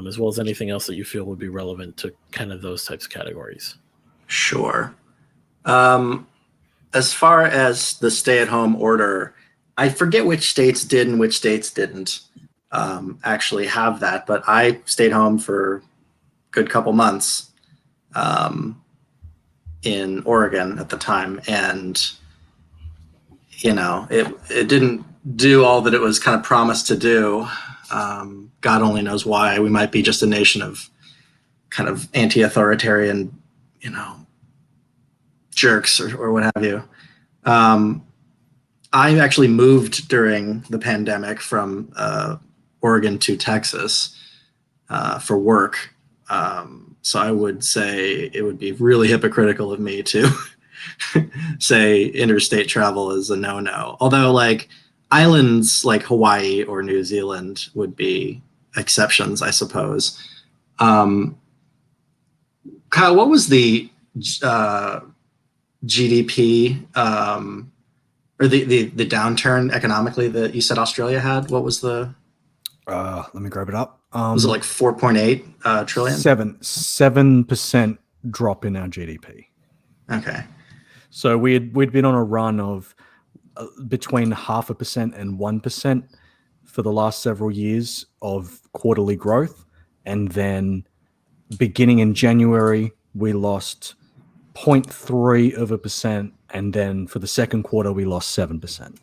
[SPEAKER 1] as well as anything else that you feel would be relevant to kind of those types of categories.
[SPEAKER 2] Sure. As far as the stay-at-home order, I forget which states did and which states didn't actually have that, but I stayed home for a good couple months in Oregon at the time, and it didn't do all that it was kind of promised to do. God only knows why. We might be just a nation of kind of anti-authoritarian, jerks or what have you. I actually moved during the pandemic from Oregon to Texas for work. So I would say it would be really hypocritical of me to say interstate travel is a no-no. Although like islands like Hawaii or New Zealand would be exceptions, I suppose. Kyle, what was the GDP or the downturn economically that you said Australia had? What was the?
[SPEAKER 3] Let me grab it up.
[SPEAKER 2] Was it like 4.8 trillion?
[SPEAKER 3] 7% drop in our GDP.
[SPEAKER 2] Okay.
[SPEAKER 3] So we'd been on a run of between 0.5% and 1% for the last several years of quarterly growth, and then beginning in January we lost 0.3%, and then for the second quarter we lost 7%.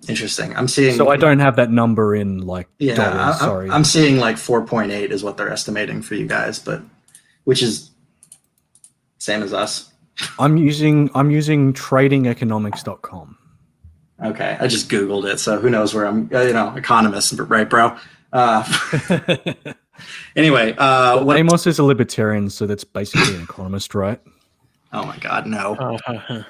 [SPEAKER 2] Interesting. I'm seeing.
[SPEAKER 3] So I don't have that number in like dollars. Sorry,
[SPEAKER 2] I'm seeing like 4.8 is what they're estimating for you guys, but which is same as us.
[SPEAKER 3] I'm using tradingeconomics.com.
[SPEAKER 2] Okay, I just Googled it, so who knows where I'm. Economist, right, bro? Anyway,
[SPEAKER 3] well, Amos is a libertarian, so that's basically an economist, right?
[SPEAKER 2] Oh my God, no.
[SPEAKER 1] Uh-huh.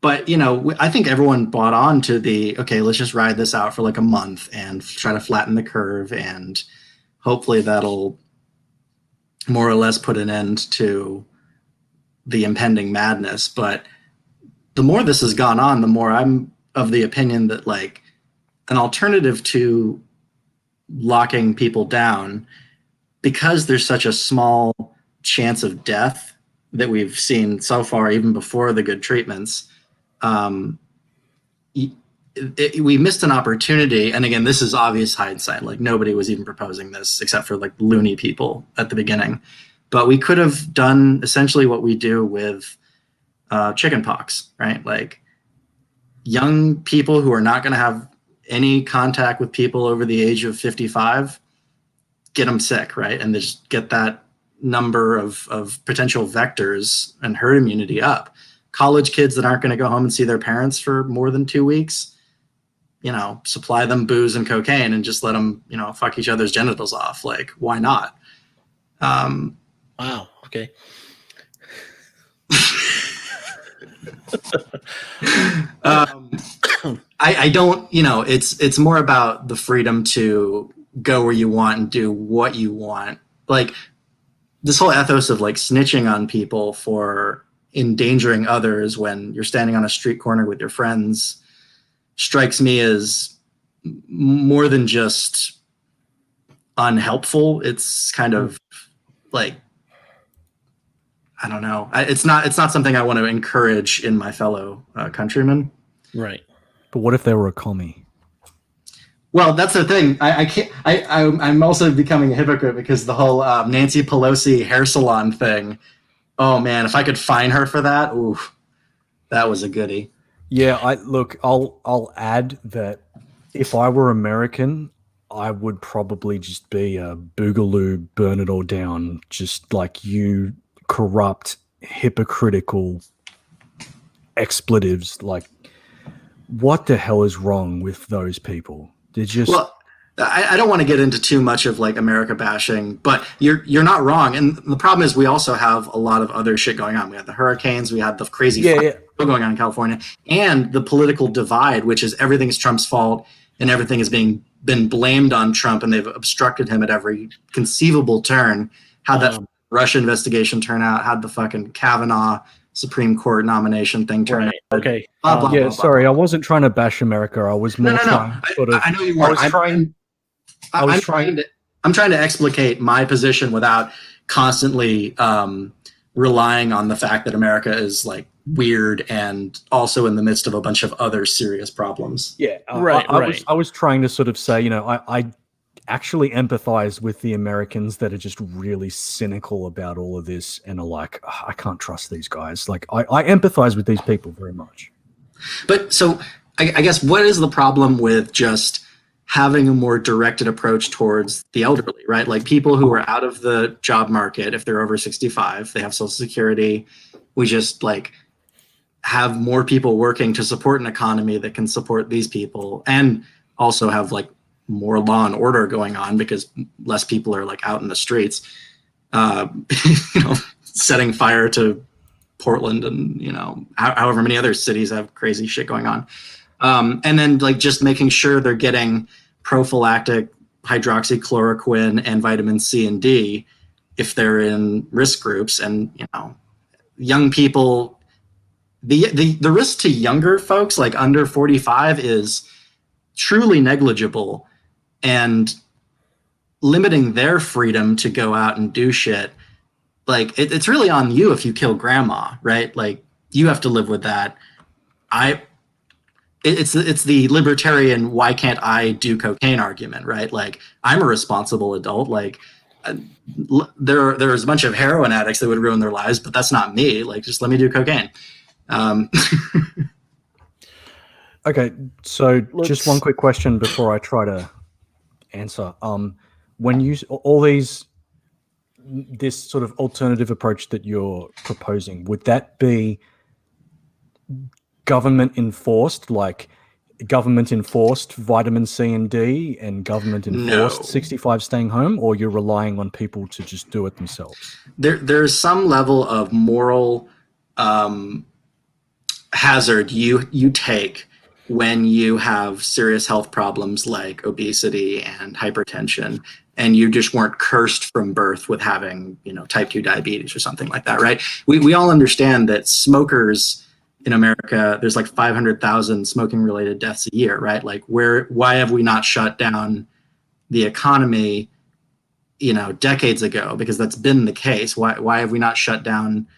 [SPEAKER 2] But I think everyone bought on to okay, let's just ride this out for like a month and try to flatten the curve, and hopefully that'll more or less put an end to the impending madness. But the more this has gone on, the more I'm of the opinion that like an alternative to locking people down, because there's such a small chance of death that we've seen so far, even before the good treatments, we missed an opportunity. And again, this is obvious hindsight. Like nobody was even proposing this except for like loony people at the beginning. But we could have done essentially what we do with chickenpox, right? Like young people who are not going to have any contact with people over the age of 55, get them sick, right? And just get that number of potential vectors and herd immunity up. College kids that aren't going to go home and see their parents for more than 2 weeks, supply them booze and cocaine and just let them, fuck each other's genitals off. Like, why not?
[SPEAKER 1] Wow. Okay.
[SPEAKER 2] I don't, it's more about the freedom to go where you want and do what you want. Like this whole ethos of like snitching on people for endangering others when you're standing on a street corner with your friends strikes me as more than just unhelpful. It's kind of like, I don't know. It's not something I want to encourage in my fellow countrymen.
[SPEAKER 1] Right.
[SPEAKER 3] But what if they were a commie?
[SPEAKER 2] Well, that's the thing. I can't. I'm also becoming a hypocrite because the whole Nancy Pelosi hair salon thing. Oh man, if I could fine her for that, ooh, that was a goodie.
[SPEAKER 3] Yeah, I'll add that if I were American, I would probably just be a boogaloo, burn it all down, just like you corrupt, hypocritical expletives. Like, what the hell is wrong with those people? They're just
[SPEAKER 2] Well, I don't want to get into too much of like America bashing, but you're not wrong. And the problem is we also have a lot of other shit going on. We had the hurricanes, we had the crazy fire going on in California, and the political divide, which is everything is Trump's fault and everything is been blamed on Trump, and they've obstructed him at every conceivable turn. How'd that Russia investigation turn out? How'd the fucking Kavanaugh Supreme Court nomination thing turn out?
[SPEAKER 1] Okay.
[SPEAKER 2] Blah, blah,
[SPEAKER 3] yeah,
[SPEAKER 2] blah,
[SPEAKER 3] sorry,
[SPEAKER 2] blah.
[SPEAKER 3] I wasn't trying to bash America. I was more trying sort of.
[SPEAKER 2] I know you weren't. I'm trying to explicate my position without constantly relying on the fact that America is like weird and also in the midst of a bunch of other serious problems.
[SPEAKER 3] Yeah,
[SPEAKER 1] Right.
[SPEAKER 3] I was trying to sort of say, I actually empathize with the Americans that are just really cynical about all of this and are like, "Oh, I can't trust these guys." Like, I empathize with these people very much.
[SPEAKER 2] But so I guess what is the problem with just having a more directed approach towards the elderly, right? Like people who are out of the job market, if they're over 65, they have Social Security. We just like have more people working to support an economy that can support these people, and also have like more law and order going on because less people are like out in the streets, setting fire to Portland and, however many other cities have crazy shit going on. And then like just making sure they're getting prophylactic hydroxychloroquine and vitamin C and D if they're in risk groups. And, young people, the risk to younger folks like under 45 is truly negligible, and limiting their freedom to go out and do shit. Like it's really on you if you kill grandma, right? Like you have to live with that. It's the libertarian why can't I do cocaine argument, right? Like I'm a responsible adult. Like there's a bunch of heroin addicts that would ruin their lives, but that's not me. Like just let me do cocaine.
[SPEAKER 3] Okay, so just one quick question before I try to answer. When you this sort of alternative approach that you're proposing, would that be government enforced, like government enforced vitamin C and D and government enforced 65 staying home, or you're relying on people to just do it themselves?
[SPEAKER 2] There's some level of moral hazard you take when you have serious health problems like obesity and hypertension, and you just weren't cursed from birth with having, type 2 diabetes or something like that, right? We all understand that smokers in America, there's like 500,000 smoking related deaths a year, right? Like why have we not shut down the economy, decades ago? Because that's been the case. Why have we not shut down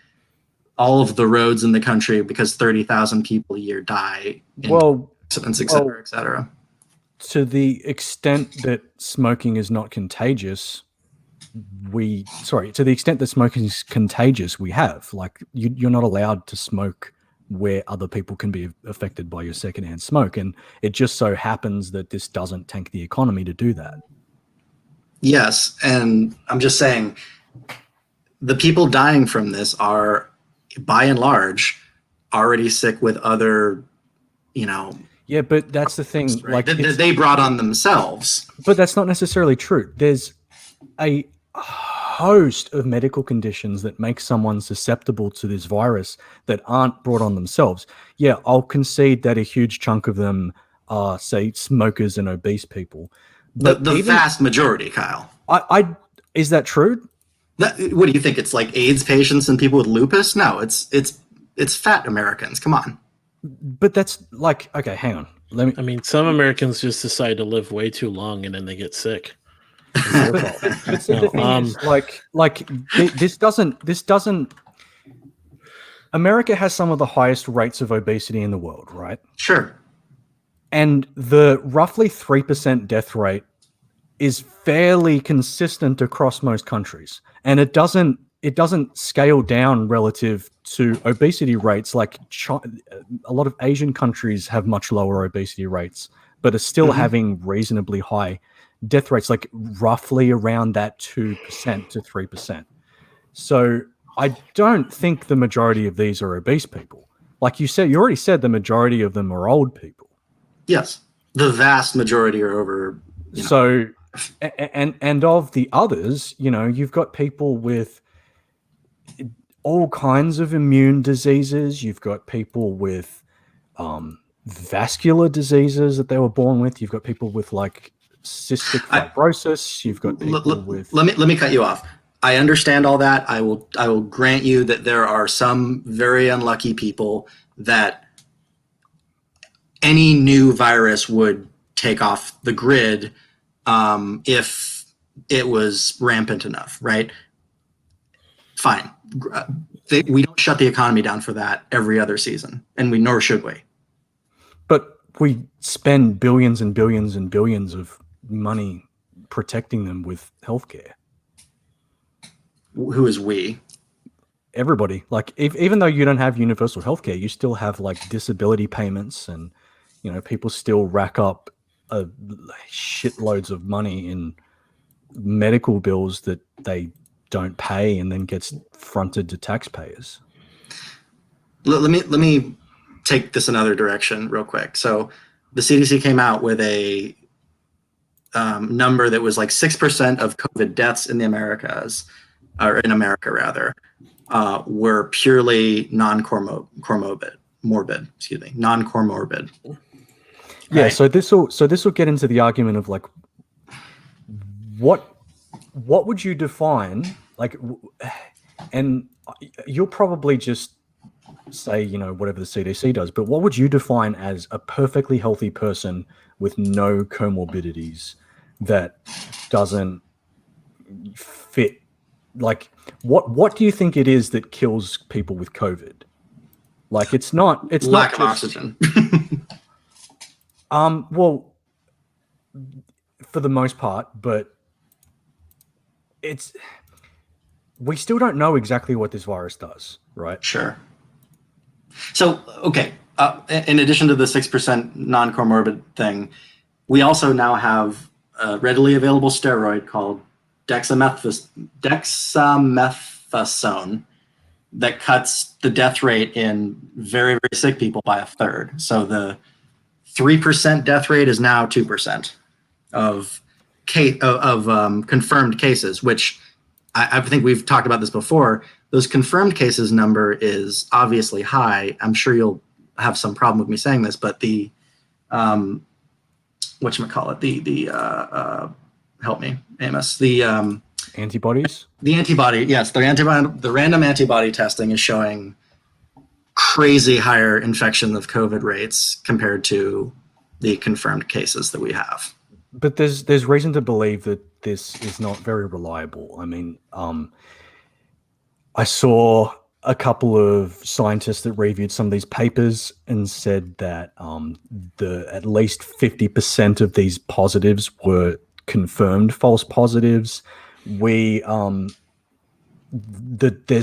[SPEAKER 2] all of the roads in the country because 30,000 people a year die in accidents, et cetera, et cetera?
[SPEAKER 3] To the extent that smoking is not contagious, we have, like, you're not allowed to smoke where other people can be affected by your secondhand smoke. And it just so happens that this doesn't tank the economy to do that.
[SPEAKER 2] Yes. And I'm just saying the people dying from this are, by and large, already sick with other,
[SPEAKER 3] Yeah, but that's the thing.
[SPEAKER 2] Right?
[SPEAKER 3] Like
[SPEAKER 2] that they brought on themselves.
[SPEAKER 3] But that's not necessarily true. There's a host of medical conditions that make someone susceptible to this virus that aren't brought on themselves. Yeah, I'll concede that a huge chunk of them are, say, smokers and obese people.
[SPEAKER 2] But the vast majority, Kyle.
[SPEAKER 3] Is that true?
[SPEAKER 2] What do you think? It's like AIDS patients and people with lupus? No, it's fat Americans. Come on.
[SPEAKER 3] But that's like, okay, hang on.
[SPEAKER 1] Some Americans just decide to live way too long and then they get sick.
[SPEAKER 3] This doesn't. America has some of the highest rates of obesity in the world, right?
[SPEAKER 2] Sure.
[SPEAKER 3] And the roughly 3% death rate is fairly consistent across most countries, and it doesn't scale down relative to obesity rates. Like a lot of Asian countries have much lower obesity rates, but are still having reasonably high death rates like roughly around that 2% to 3%. So I don't think the majority of these are obese people. Like you said, you already said the majority of them are old people.
[SPEAKER 2] Yes, the vast majority are over.
[SPEAKER 3] So, and of the others, you've got people with all kinds of immune diseases. You've got people with vascular diseases that they were born with. You've got people with like cystic fibrosis. You've got people with.
[SPEAKER 2] Let me cut you off. I understand all that. I will grant you that there are some very unlucky people that any new virus would take off the grid if it was rampant enough, right? Fine. We don't shut the economy down for that every other season, and nor should we.
[SPEAKER 3] But we spend billions and billions and billions of money protecting them with healthcare.
[SPEAKER 2] Who is we?
[SPEAKER 3] Everybody. Like, even though you don't have universal healthcare, you still have like disability payments, and people still rack up shitloads of money in medical bills that they don't pay and then gets fronted to taxpayers.
[SPEAKER 2] Let me take this another direction real quick. So the CDC came out with a number that was like 6% of COVID deaths in the Americas, or in America rather, were purely non-comorbid.
[SPEAKER 3] Yeah,
[SPEAKER 2] right?
[SPEAKER 3] so this will get into the argument of like what would you define like, and you'll probably just say whatever the CDC does, but what would you define as a perfectly healthy person with no comorbidities that doesn't fit? Like, what do you think it is that kills people with COVID? Like, it's
[SPEAKER 2] lack of oxygen.
[SPEAKER 3] Well, for the most part, but we still don't know exactly what this virus does, right?
[SPEAKER 2] Sure. So, okay, in addition to the 6% non-comorbid thing, we also now have a readily available steroid called dexamethasone that cuts the death rate in very, very sick people by a third. So the 3% death rate is now 2% of confirmed cases, which I think we've talked about this before. Those confirmed cases number is obviously high. I'm sure you'll have some problem with me saying this, but the whatchamacallit, help me, Amos, the
[SPEAKER 3] antibodies.
[SPEAKER 2] The antibody, yes, the random antibody testing is showing crazy higher infection of COVID rates compared to the confirmed cases that we have.
[SPEAKER 3] But there's reason to believe that this is not very reliable. I mean, I saw a couple of scientists that reviewed some of these papers and said that at least 50% of these positives were confirmed false positives. There's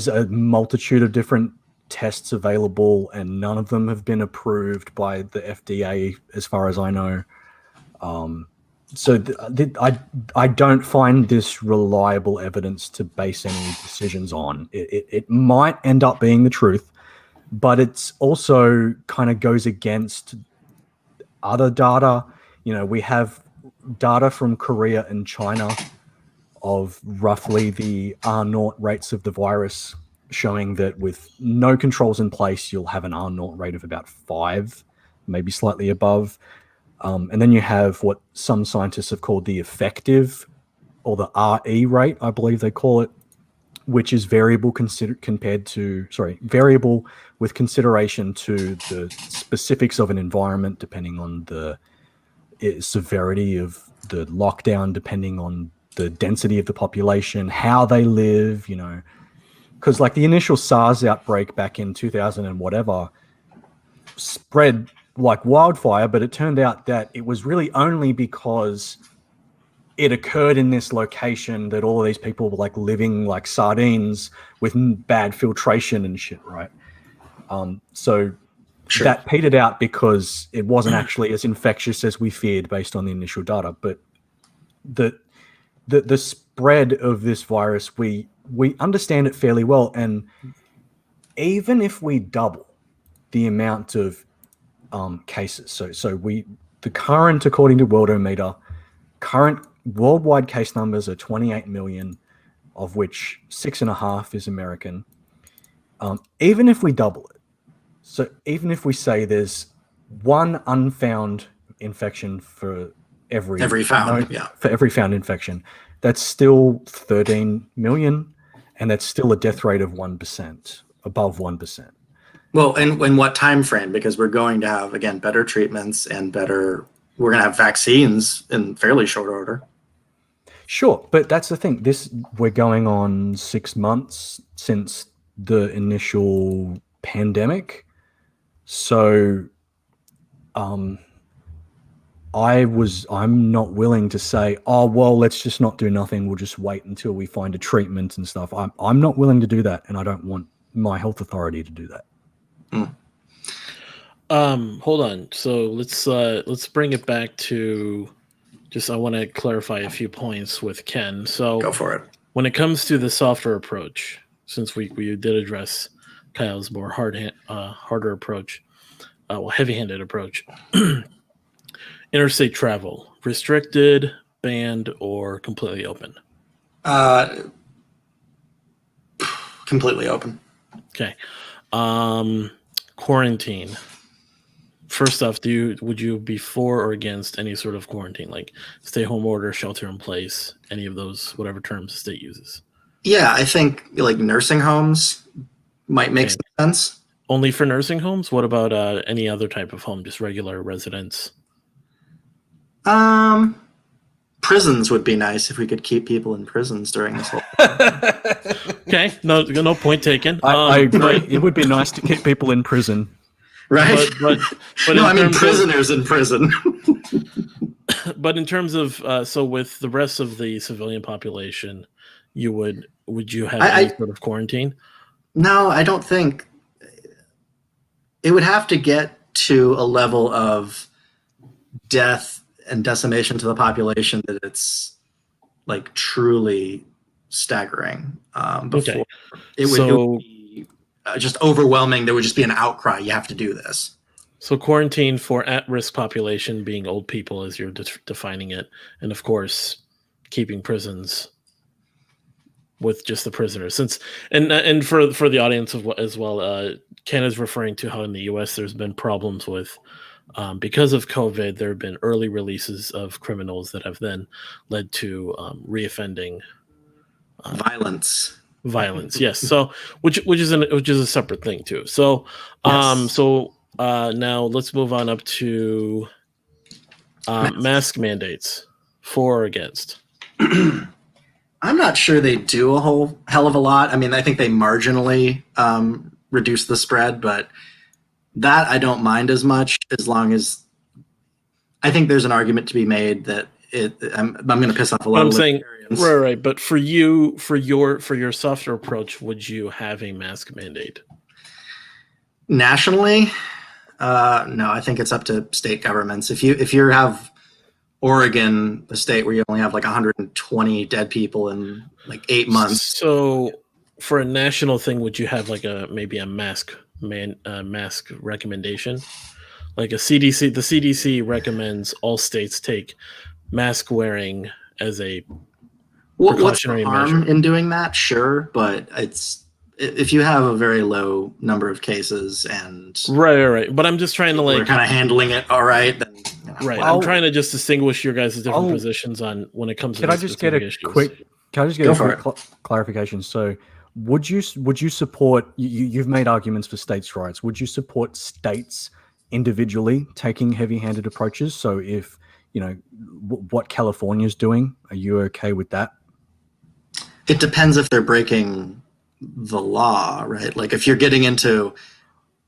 [SPEAKER 3] a multitude of different tests available, and none of them have been approved by the FDA, as far as I know. So I don't find this reliable evidence to base any decisions on. It might end up being the truth, but it's also kind of goes against other data. We have data from Korea and China of roughly the R0 rates of the virus, showing that with no controls in place, you'll have an R0 rate of about 5, maybe slightly above. And then you have what some scientists have called the effective, or the RE rate, I believe they call it, which is variable variable with consideration to the specifics of an environment, depending on the severity of the lockdown, depending on the density of the population, how they live, because like the initial SARS outbreak back in 2000 and whatever spread like wildfire, but it turned out that it was really only because it occurred in this location that all of these people were like living like sardines with bad filtration and shit, right? So sure, that petered out because it wasn't actually as infectious as we feared based on the initial data. But the spread of this virus, we understand it fairly well, and even if we double the amount of cases, so the current, according to Worldometer, current worldwide case numbers are 28 million, of which 6.5 is American. Even if we double it, so even if we say there's one unfound infection for every found infection, that's still 13 million, and that's still a death rate of 1%, above 1%.
[SPEAKER 2] Well, and in what time frame? Because we're going to have, again, better treatments and we're going to have vaccines in fairly short order.
[SPEAKER 3] Sure, but that's the thing. We're going on 6 months since the initial pandemic. So I'm not willing to say, oh, well, let's just not do nothing. We'll just wait until we find a treatment and stuff. I'm not willing to do that, and I don't want my health authority to do that.
[SPEAKER 1] Hold on. So let's bring it back to I want to clarify a few points with Ken. So
[SPEAKER 2] go for it.
[SPEAKER 1] When it comes to the softer approach, since we did address Kyle's more harder approach, heavy-handed approach, interstate travel, restricted, banned, or completely open?
[SPEAKER 2] Completely open.
[SPEAKER 1] Okay. Quarantine. First off, would you be for or against any sort of quarantine, like stay-home order, shelter in place, any of those, whatever terms the state uses?
[SPEAKER 2] Yeah, I think like nursing homes might make some sense.
[SPEAKER 1] Only for nursing homes? What about any other type of home, just regular residents?
[SPEAKER 2] Prisons would be nice if we could keep people in prisons during this whole
[SPEAKER 1] Okay, no point taken.
[SPEAKER 3] I agree. It would be nice to keep people in prison.
[SPEAKER 2] Right?
[SPEAKER 1] But
[SPEAKER 2] no, I mean prisoners in prison.
[SPEAKER 1] But in terms of so with the rest of the civilian population, would you have any sort of quarantine?
[SPEAKER 2] No, I don't think. It would have to get to a level of death and decimation to the population that it's like truly staggering. Before it would be just overwhelming. There would just be an outcry. You have to do this.
[SPEAKER 1] So quarantine for at-risk population being old people, as you're defining it, and of course keeping prisons with just the prisoners. And for the audience as well, Ken is referring to how in the U.S. there's been problems with because of COVID. There have been early releases of criminals that have then led to reoffending
[SPEAKER 2] violence.
[SPEAKER 1] Yes. So which is a separate thing too. So now let's move on up to mask mandates. For or against?
[SPEAKER 2] I'm not sure they do a whole hell of a lot. I mean, I think they marginally reduce the spread, but that I don't mind as much, as long as I think there's an argument to be made that I'm going to piss off a lot of libertarians.
[SPEAKER 1] Right. But for your softer approach, would you have a mask mandate?
[SPEAKER 2] Nationally? No, I think it's up to state governments. If you have Oregon, the state where you only have like 120 dead people in like 8 months.
[SPEAKER 1] So for a national thing, would you have like maybe a mask recommendation? Like the CDC recommends all states take mask wearing as a precautionary measure.
[SPEAKER 2] In doing that? Sure, but if you have a very low number of cases and
[SPEAKER 1] right. But I'm just trying to
[SPEAKER 2] we're kind of handling it all right. Then,
[SPEAKER 1] right. I'm trying to just distinguish your guys' different positions on when it comes to.
[SPEAKER 3] Can I just get a quick clarification? So, would you support? You've made arguments for states' rights. Would you support states individually taking heavy-handed approaches? So, if what California's doing, are you okay with that?
[SPEAKER 2] It depends if they're breaking the law, right? Like if you're getting into,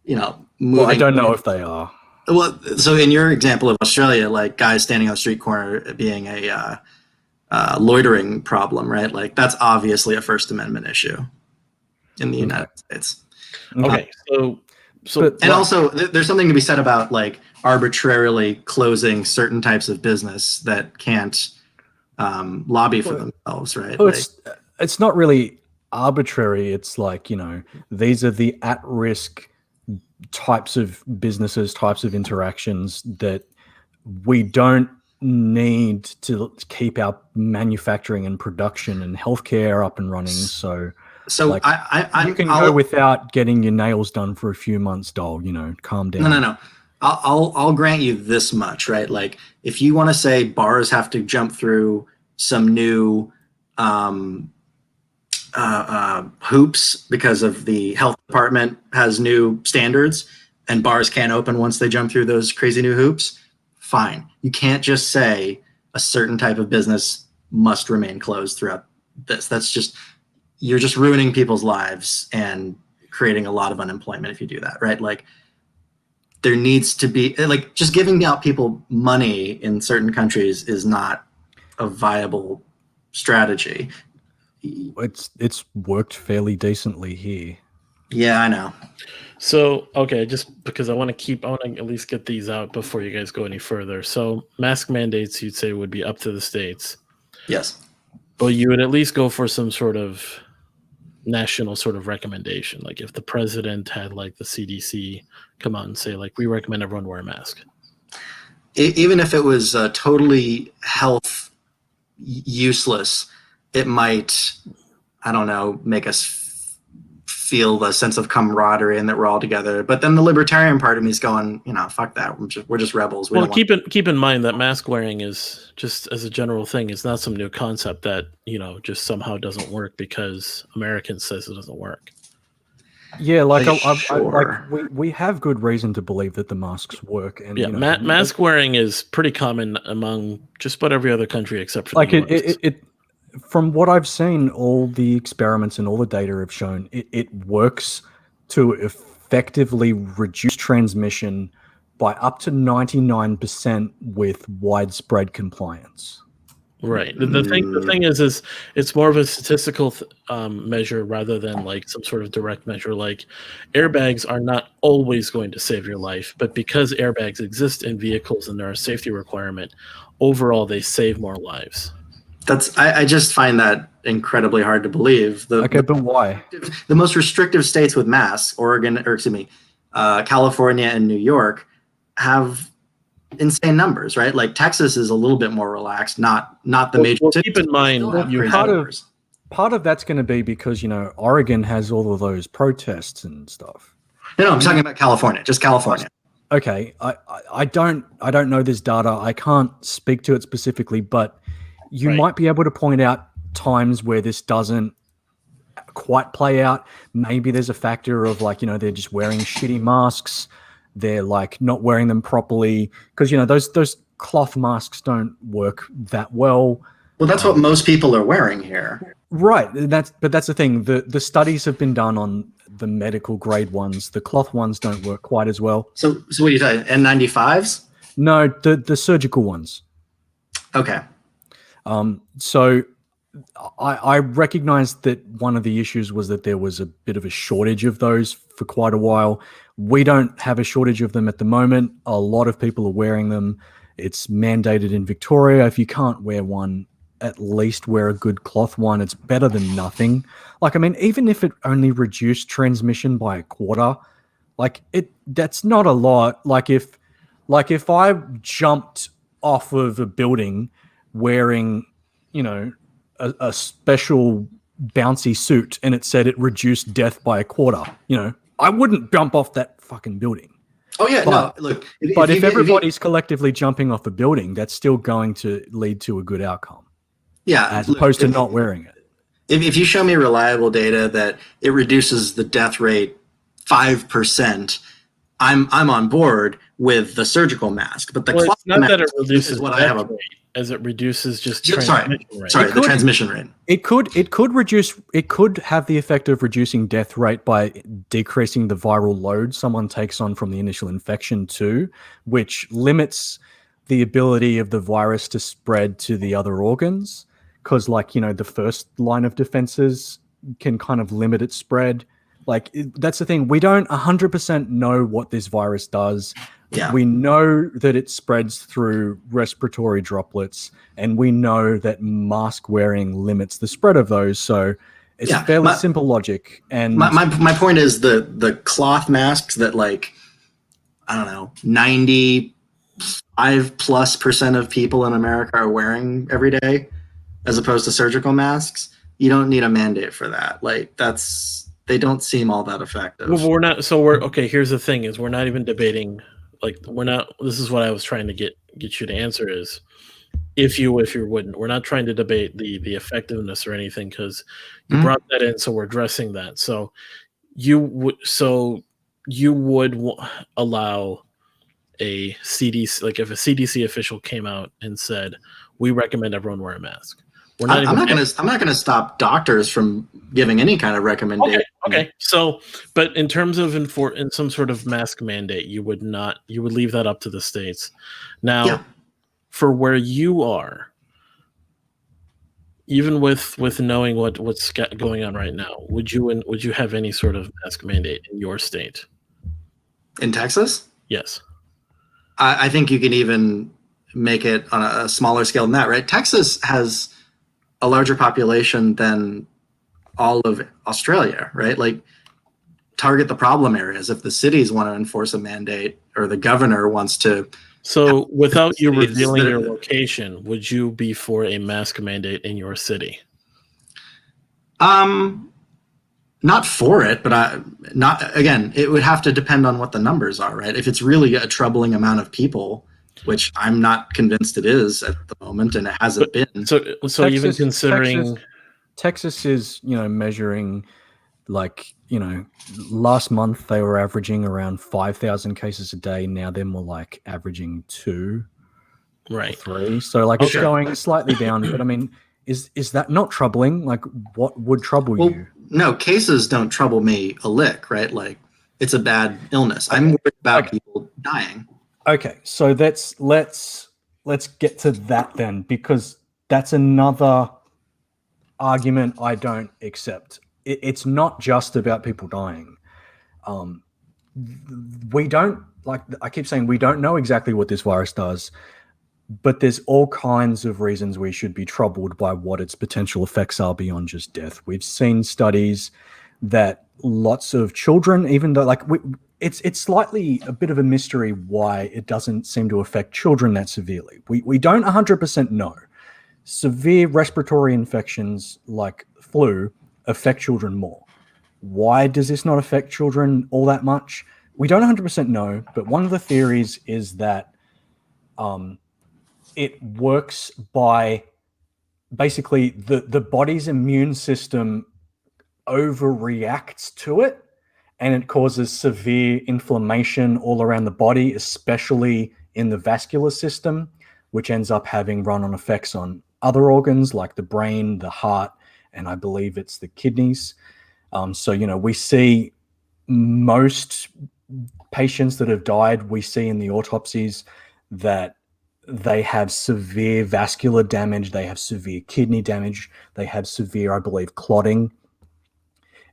[SPEAKER 2] moving.
[SPEAKER 3] Well, I don't know if they are.
[SPEAKER 2] Well, so in your example of Australia, like guys standing on the street corner being a loitering problem, right? Like that's obviously a First Amendment issue in the United States.
[SPEAKER 1] Okay,
[SPEAKER 2] also there's something to be said about like arbitrarily closing certain types of business that can't lobby for themselves, right?
[SPEAKER 3] Well, it's not really arbitrary. It's like, these are the at-risk types of businesses, types of interactions that we don't need to keep our manufacturing and production and healthcare up and running. So like, you can go without getting your nails done for a few months, doll. Calm down.
[SPEAKER 2] No. I'll grant you this much, right? Like, if you want to say bars have to jump through some new hoops because of the health department has new standards, and bars can't open once they jump through those crazy new hoops, fine. You can't just say a certain type of business must remain closed throughout this. You're just ruining people's lives and creating a lot of unemployment if you do that, right? Like, there needs to be, like, just giving out people money in certain countries is not a viable strategy.
[SPEAKER 3] It's worked fairly decently here.
[SPEAKER 2] Yeah, I know.
[SPEAKER 1] So, okay, just because I want to at least get these out before you guys go any further. So, mask mandates, you'd say, would be up to the states.
[SPEAKER 2] Yes.
[SPEAKER 1] But you would at least go for some sort of national sort of recommendation. Like, if the president had, like, the CDC come out and say, like, we recommend everyone wear a mask.
[SPEAKER 2] Even if it was totally health useless, it might, I don't know, make us feel the sense of camaraderie and that we're all together. But then the libertarian part of me is going, fuck that. We're just rebels.
[SPEAKER 1] Keep in mind that mask wearing is, just as a general thing, is not some new concept that, just somehow doesn't work because Americans says it doesn't work.
[SPEAKER 3] Yeah, like, we have good reason to believe that the masks work. And
[SPEAKER 1] mask wearing is pretty common among just about every other country except for the US.
[SPEAKER 3] It from what I've seen, all the experiments and all the data have shown it works to effectively reduce transmission by up to 99% with widespread compliance.
[SPEAKER 1] Right. The thing is it's more of a statistical measure rather than like some sort of direct measure. Like, airbags are not always going to save your life, but because airbags exist in vehicles and they're a safety requirement, overall they save more lives.
[SPEAKER 2] I just find that incredibly hard to believe.
[SPEAKER 3] But why?
[SPEAKER 2] The most restrictive states with masks, California and New York, have insane numbers, right? Like, Texas is a little bit more relaxed, not the major cities.
[SPEAKER 1] Keep in mind,
[SPEAKER 3] part of that's going to be because Oregon has all of those protests and stuff.
[SPEAKER 2] No, I'm talking about California, just California.
[SPEAKER 3] Okay, I don't know this data. I can't speak to it specifically, but you might be able to point out times where this doesn't quite play out. Maybe there's a factor of, like, they're just wearing shitty masks. They're, like, not wearing them properly because those cloth masks don't work that well.
[SPEAKER 2] Well, that's what most people are wearing here.
[SPEAKER 3] Right. That's the thing. The studies have been done on the medical grade ones. The cloth ones don't work quite as well.
[SPEAKER 2] So what are you talking? N95s?
[SPEAKER 3] No, the surgical ones.
[SPEAKER 2] Okay.
[SPEAKER 3] So I recognized that one of the issues was that there was a bit of a shortage of those for quite a while. We don't have a shortage of them at the moment. A lot of people are wearing them. It's mandated in Victoria. If you can't wear one, at least wear a good cloth one. It's better than nothing. Like, I mean, even if it only reduced transmission by a quarter, that's not a lot. Like if I jumped off of a building wearing, a special bouncy suit and it said it reduced death by a quarter, I wouldn't jump off that fucking building.
[SPEAKER 2] Oh yeah, no. Look,
[SPEAKER 3] if everybody's collectively jumping off a building, that's still going to lead to a good outcome.
[SPEAKER 2] Yeah,
[SPEAKER 3] as opposed to not wearing it.
[SPEAKER 2] If you show me reliable data that it reduces the death rate 5%, I'm on board with the surgical mask. But the cloth
[SPEAKER 1] mask
[SPEAKER 2] that
[SPEAKER 1] it reduces
[SPEAKER 2] is what I have
[SPEAKER 1] as it reduces just
[SPEAKER 2] transmission rate. Sorry, the transmission rate.
[SPEAKER 3] It could have the effect of reducing death rate by decreasing the viral load someone takes on from the initial infection too, which limits the ability of the virus to spread to the other organs. Because, the first line of defenses can kind of limit its spread. That's the thing. We don't 100% know what this virus does.
[SPEAKER 2] Yeah.
[SPEAKER 3] We know that it spreads through respiratory droplets, and we know that mask wearing limits the spread of those. So it's
[SPEAKER 2] Yeah,
[SPEAKER 3] fairly simple logic. And
[SPEAKER 2] my point is the cloth masks that, like, I don't know, 95+% of people in America are wearing every day, as opposed to surgical masks. You don't need a mandate for that. Like, they don't seem all that effective.
[SPEAKER 1] Well, we're not. So we're okay. Here's the thing: is we're not even debating. Like, we're not. This is what I was trying to get you to answer is, if you wouldn't. We're not trying to debate the effectiveness or anything, because you brought that in, so we're addressing that. So you would allow a CDC, like if a CDC official came out and said, "We recommend everyone wear a mask."
[SPEAKER 2] I'm not gonna stop doctors from giving any kind of recommendation.
[SPEAKER 1] Okay. So, but in terms of in some sort of mask mandate, you would leave that up to the states. Now, for where you are, even with knowing what's going on right now, would you have any sort of mask mandate in your state?
[SPEAKER 2] In Texas?
[SPEAKER 1] Yes.
[SPEAKER 2] I think you can even make it on a smaller scale than that, right? Texas has a larger population than all of Australia, right? Like, target the problem areas. If the cities want to enforce a mandate, or the governor wants to.
[SPEAKER 1] So without you revealing your location, would you be for a mask mandate in your city?
[SPEAKER 2] Not for it, but again, it would have to depend on what the numbers are, right? If it's really a troubling amount of people, which I'm not convinced it is at the moment, and it hasn't been.
[SPEAKER 1] So even considering
[SPEAKER 3] Texas is, measuring, like, last month they were averaging around 5,000 cases a day. Now they're more like averaging 2,
[SPEAKER 1] right,
[SPEAKER 3] 3. So like it's going slightly down. But I mean, is that not troubling? Like, what would trouble you?
[SPEAKER 2] No, cases don't trouble me a lick, right? Like, it's a bad illness. I'm worried about people dying.
[SPEAKER 3] Okay, so let's get to that then, because that's another argument I don't accept. It's not just about people dying. We don't, like I keep saying, we don't know exactly what this virus does, but there's all kinds of reasons we should be troubled by what its potential effects are beyond just death. We've seen studies that lots of children, even though it's slightly a bit of a mystery why it doesn't seem to affect children that severely. We don't 100% know. Severe respiratory infections like flu affect children more. Why does this not affect children all that much? We don't 100% know, but one of the theories is that it works by basically the body's immune system overreacts to it, and it causes severe inflammation all around the body, especially in the vascular system, which ends up having run-on effects on other organs like the brain, the heart, and I believe it's the kidneys. So, we see most patients that have died, we see in the autopsies that they have severe vascular damage, they have severe kidney damage, they have severe, I believe, clotting.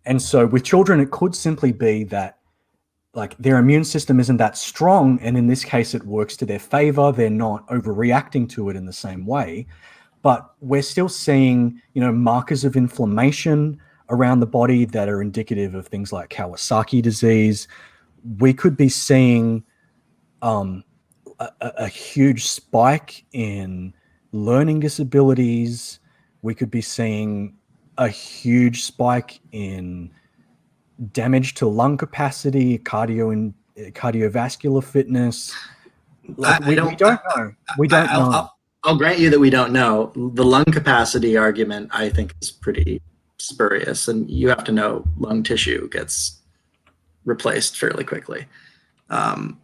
[SPEAKER 3] And so with children, it could simply be that, like, their immune system isn't that strong, and in this case, it works to their favor. They're not overreacting to it in the same way. But we're still seeing, markers of inflammation around the body that are indicative of things like Kawasaki disease. We could be seeing a huge spike in learning disabilities. We could be seeing a huge spike in damage to lung capacity, cardiovascular fitness. We don't know. We don't know.
[SPEAKER 2] I'll grant you that we don't know. The lung capacity argument, I think, is pretty spurious, and you have to know lung tissue gets replaced fairly quickly. As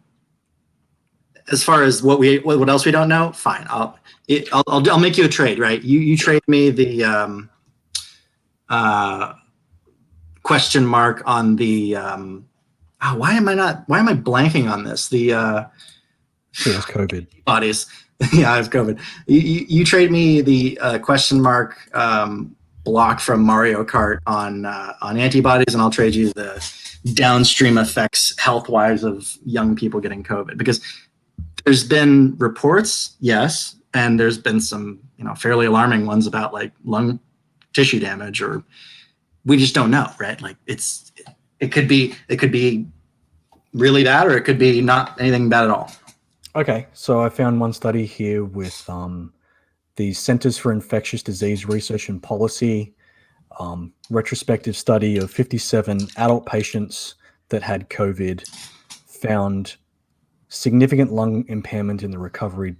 [SPEAKER 2] far as what else we don't know, fine. I'll make you a trade, right? You trade me the question mark on the why am I blanking on this?
[SPEAKER 3] It was COVID.
[SPEAKER 2] Bodies. Yeah, I have COVID. You trade me the question mark block from Mario Kart on antibodies, and I'll trade you the downstream effects health-wise of young people getting COVID. Because there's been reports, yes, and there's been some fairly alarming ones about like lung tissue damage, or we just don't know, right? Like it could be really bad, or it could be not anything bad at all.
[SPEAKER 3] Okay, so I found one study here with the Centers for Infectious Disease Research and Policy, retrospective study of 57 adult patients that had COVID, found significant lung impairment in the recovery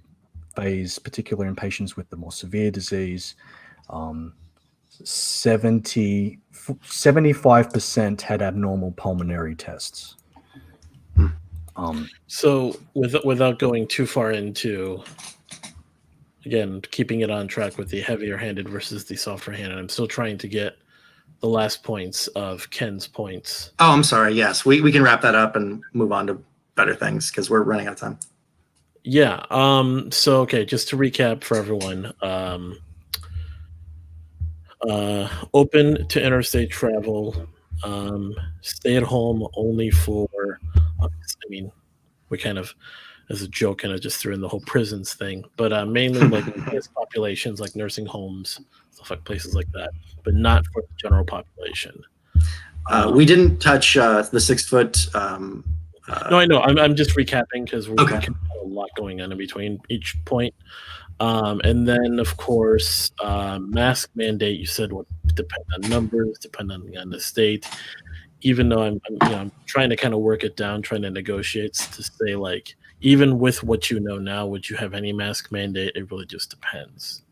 [SPEAKER 3] phase, particularly in patients with the more severe disease. 75% had abnormal pulmonary tests.
[SPEAKER 1] So without going too far into, again, keeping it on track with the heavier handed versus the softer handed, I'm still trying to get the last points of Ken's points.
[SPEAKER 2] Oh, I'm sorry. Yes, we can wrap that up and move on to better things because we're running out of time.
[SPEAKER 1] Yeah. So, okay, just to recap for everyone, open to interstate travel, stay at home only for, I mean, we kind of, as a joke, kind of just threw in the whole prisons thing, but mainly like advanced populations like nursing homes, stuff like places like that, but not for the general population.
[SPEAKER 2] We didn't touch the 6 foot.
[SPEAKER 1] No, I know. I'm just recapping because we
[SPEAKER 2] Okay.
[SPEAKER 1] have a lot going on in between each point. And then, of course, mask mandate, you said would depend on numbers, depending on the state. Even though I'm trying to kind of work it down, trying to negotiate to say, like, even with what you know now, would you have any mask mandate? It really just depends,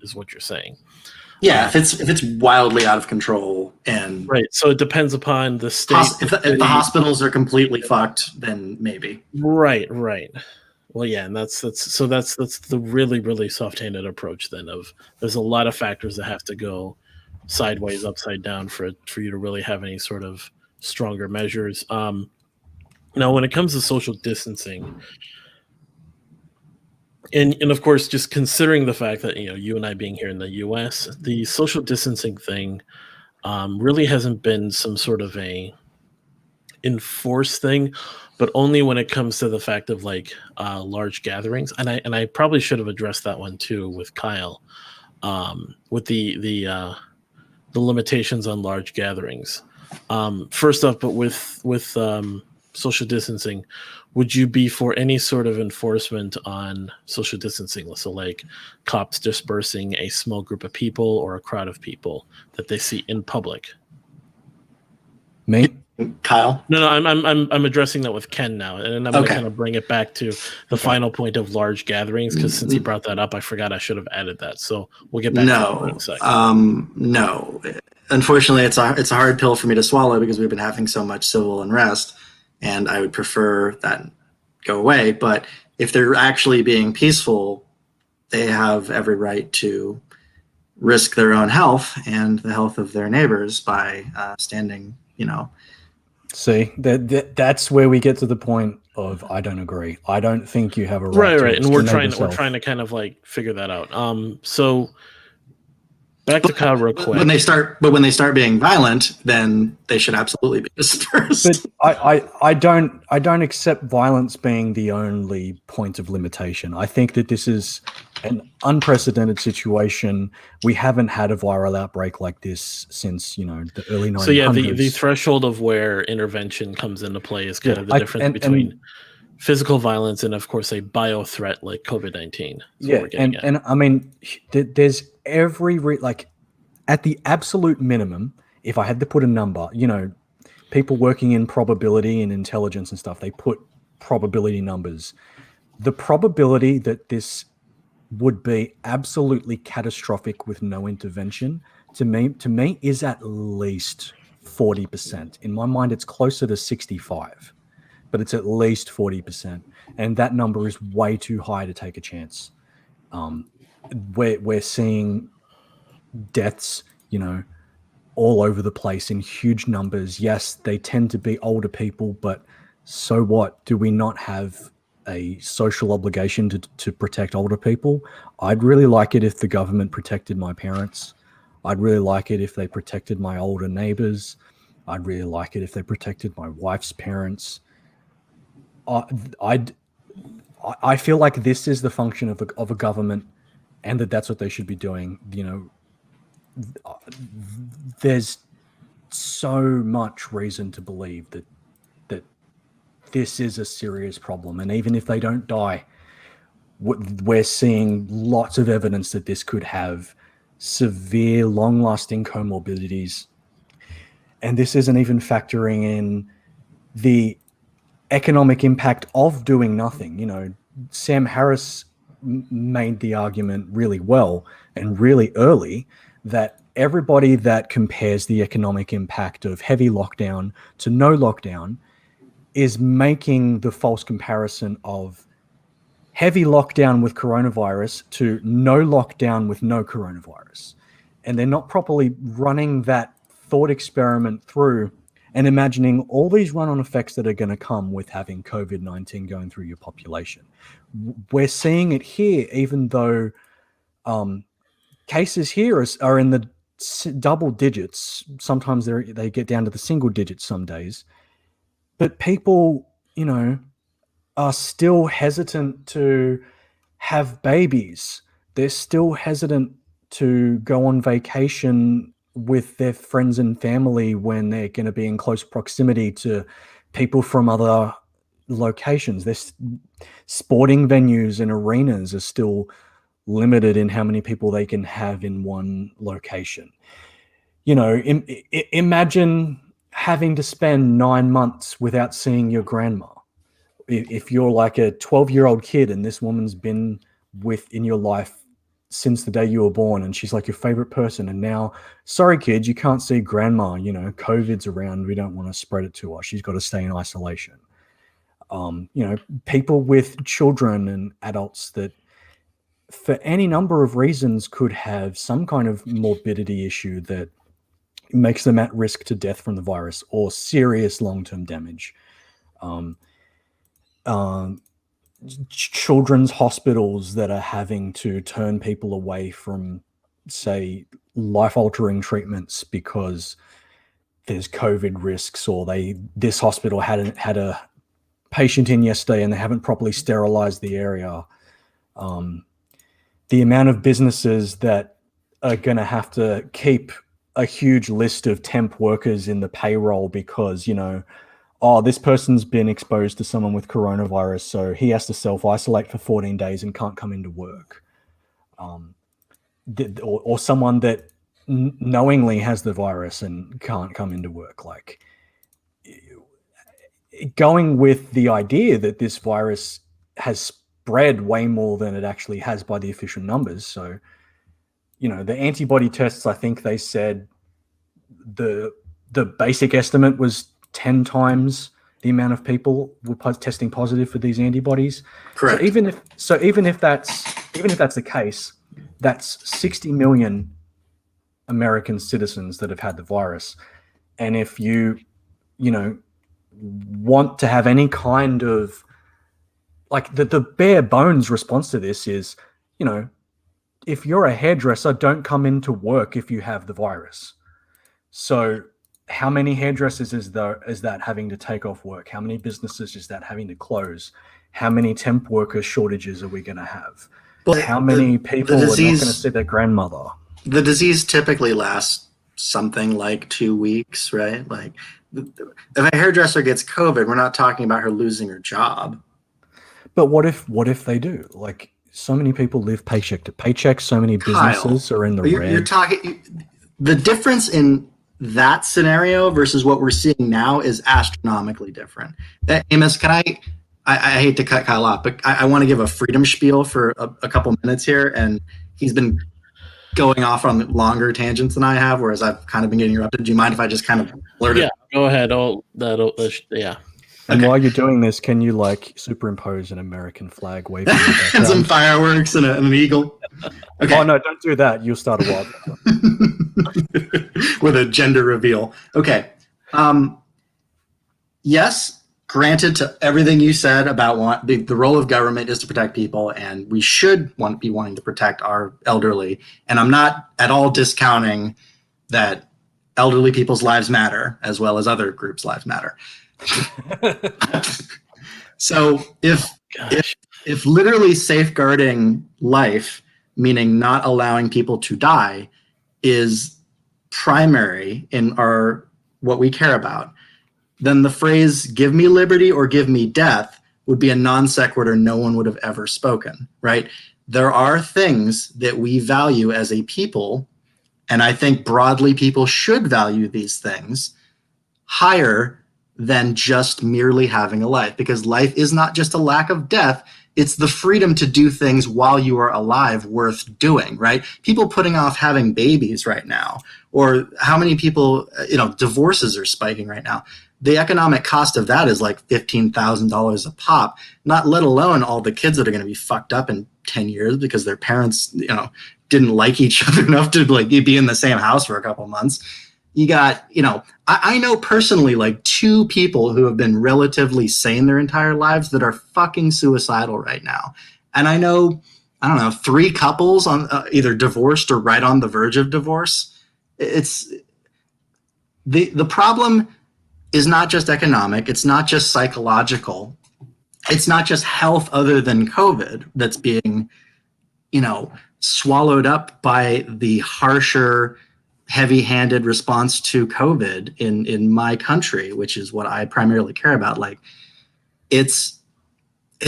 [SPEAKER 1] is what you're saying.
[SPEAKER 2] Yeah, if it's wildly out of control and
[SPEAKER 1] Right. So it depends upon the state.
[SPEAKER 2] if the hospitals are completely fucked, then maybe.
[SPEAKER 1] Right. Well, yeah, and that's the really, really soft-handed approach then of there's a lot of factors that have to go sideways, upside down for you to really have any sort of stronger measures. Now, when it comes to social distancing, and of course, just considering the fact that you and I being here in the U.S., the social distancing thing really hasn't been some sort of a enforced thing, but only when it comes to the fact of like large gatherings. And I probably should have addressed that one too with Kyle, with the limitations on large gatherings. First off, but with social distancing, would you be for any sort of enforcement on social distancing? So like cops dispersing a small group of people or a crowd of people that they see in public?
[SPEAKER 3] Me?
[SPEAKER 2] Kyle?
[SPEAKER 1] No, I'm addressing that with Ken now, and then I'm going to kind of bring it back to the final point of large gatherings, because since he brought that up, I forgot I should have added that. So we'll get back to that in a second.
[SPEAKER 2] No. Unfortunately, it's a hard pill for me to swallow because we've been having so much civil unrest, and I would prefer that go away. But if they're actually being peaceful, they have every right to risk their own health and the health of their neighbors by standing,
[SPEAKER 3] See, that's where we get to the point of I don't agree. I don't think you have a right.
[SPEAKER 1] Right, and we're trying to kind of like figure that out. So back to Kyle real quick.
[SPEAKER 2] When they start being violent, then they should absolutely be dispersed.
[SPEAKER 3] But I don't accept violence being the only point of limitation. I think that this is an unprecedented situation. We haven't had a viral outbreak like this since the early 1900s.
[SPEAKER 1] So yeah, the threshold of where intervention comes into play is kind of the difference between physical violence and, of course, a bio threat like COVID-19.
[SPEAKER 3] Yeah, and I mean, there's every at the absolute minimum, if I had to put a number, people working in probability and intelligence and stuff, they put probability numbers. The probability that this would be absolutely catastrophic with no intervention, to me is at least 40%. In my mind, it's closer to 65, but it's at least 40%. And that number is way too high to take a chance. We're seeing deaths, all over the place in huge numbers. Yes, they tend to be older people, but so what? Do we not have a social obligation to protect older people? I'd really like it if the government protected my parents. I'd really like it if they protected my older neighbors. I'd really like it if they protected my wife's parents. I feel like this is the function of a government, and that's what they should be doing. There's so much reason to believe that this is a serious problem, and even if they don't die, we're seeing lots of evidence that this could have severe, long-lasting comorbidities. And this isn't even factoring in the economic impact of doing nothing. Sam Harris made the argument really well and really early that everybody that compares the economic impact of heavy lockdown to no lockdown is making the false comparison of heavy lockdown with coronavirus to no lockdown with no coronavirus. And they're not properly running that thought experiment through and imagining all these run-on effects that are going to come with having COVID-19 going through your population. We're seeing it here, even though cases here are in the double digits. Sometimes they get down to the single digits some days. But people, are still hesitant to have babies. They're still hesitant to go on vacation with their friends and family when they're going to be in close proximity to people from other locations. There's sporting venues and arenas are still limited in how many people they can have in one location. Imagine having to spend 9 months without seeing your grandma. If you're like a 12-year-old kid and this woman's been in your life since the day you were born and she's like your favorite person, and now, sorry kids, you can't see grandma, COVID's around, we don't want to spread it to her, she's got to stay in isolation. People with children and adults that for any number of reasons could have some kind of morbidity issue that makes them at risk to death from the virus or serious long-term damage. Children's hospitals that are having to turn people away from, say, life-altering treatments because there's COVID risks, or this hospital had a patient in yesterday and they haven't properly sterilized the area. The amount of businesses that are going to have to keep a huge list of temp workers in the payroll because, this person's been exposed to someone with coronavirus, so he has to self-isolate for 14 days and can't come into work. Or someone that knowingly has the virus and can't come into work. Like, going with the idea that this virus has spread way more than it actually has by the official numbers. So, the antibody tests, I think they said the basic estimate was 10 times the amount of people were testing positive for these antibodies.
[SPEAKER 2] Correct.
[SPEAKER 3] So even if that's the case, that's 60 million American citizens that have had the virus. And if you want to have any kind of, like, the bare bones response to this is, if you're a hairdresser, don't come into work if you have the virus. So how many hairdressers is that having to take off work? How many businesses is that having to close? How many temp worker shortages are we going to have?
[SPEAKER 2] Well,
[SPEAKER 3] how many people are not going to see their grandmother?
[SPEAKER 2] The disease typically lasts something like 2 weeks, right? Like, if a hairdresser gets COVID, we're not talking about her losing her job.
[SPEAKER 3] But what if they do? Like, so many people live paycheck to paycheck. So many businesses are in the red.
[SPEAKER 2] You're talking, the difference in that scenario versus what we're seeing now is astronomically different. Amos, can I hate to cut Kyle off, but I want to give a freedom spiel for a couple minutes here, and he's been going off on longer tangents than I have, whereas I've kind of been getting interrupted. Do you mind if I just kind of blurt it?
[SPEAKER 1] Yeah, go ahead. Yeah.
[SPEAKER 3] And
[SPEAKER 2] Okay.
[SPEAKER 3] while you're doing this, can you superimpose an American flag waving in the
[SPEAKER 2] And
[SPEAKER 3] background?
[SPEAKER 2] some fireworks and an eagle. Okay.
[SPEAKER 3] Oh no, don't do that. You'll start a wildfire.
[SPEAKER 2] With a gender reveal. Okay. Yes, granted to everything you said about the role of government is to protect people, and we should be wanting to protect our elderly. And I'm not at all discounting that elderly people's lives matter as well as other groups' lives matter. So if literally safeguarding life, meaning not allowing people to die, is primary in what we care about, then the phrase "give me liberty or give me death" would be a non sequitur no one would have ever spoken, right? There are things that we value as a people, and I think broadly people should value these things higher than just merely having a life, because life is not just a lack of death. It's the freedom to do things while you are alive worth doing, right? People putting off having babies right now, or how many people, divorces are spiking right now. The economic cost of that is like $15,000 a pop, not let alone all the kids that are going to be fucked up in 10 years because their parents, didn't like each other enough to be in the same house for a couple months. You got, I know personally like 2 people who have been relatively sane their entire lives that are fucking suicidal right now. And I know, 3 couples on either divorced or right on the verge of divorce. It's the problem is not just economic. It's not just psychological. It's not just health other than COVID that's being, swallowed up by the harsher, heavy-handed response to COVID in my country, which is what I primarily care about. Like, it's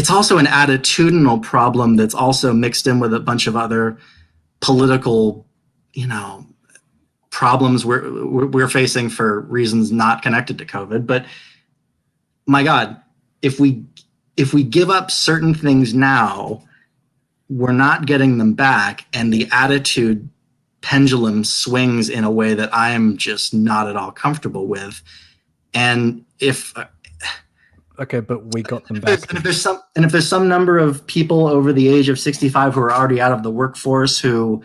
[SPEAKER 2] also an attitudinal problem that's also mixed in with a bunch of other political, problems we're facing for reasons not connected to COVID. But my God, if we give up certain things now, we're not getting them back, and the attitude pendulum swings in a way that I am just not at all comfortable with. And
[SPEAKER 3] okay, but we got them back.
[SPEAKER 2] And if there's some number of people over the age of 65 who are already out of the workforce who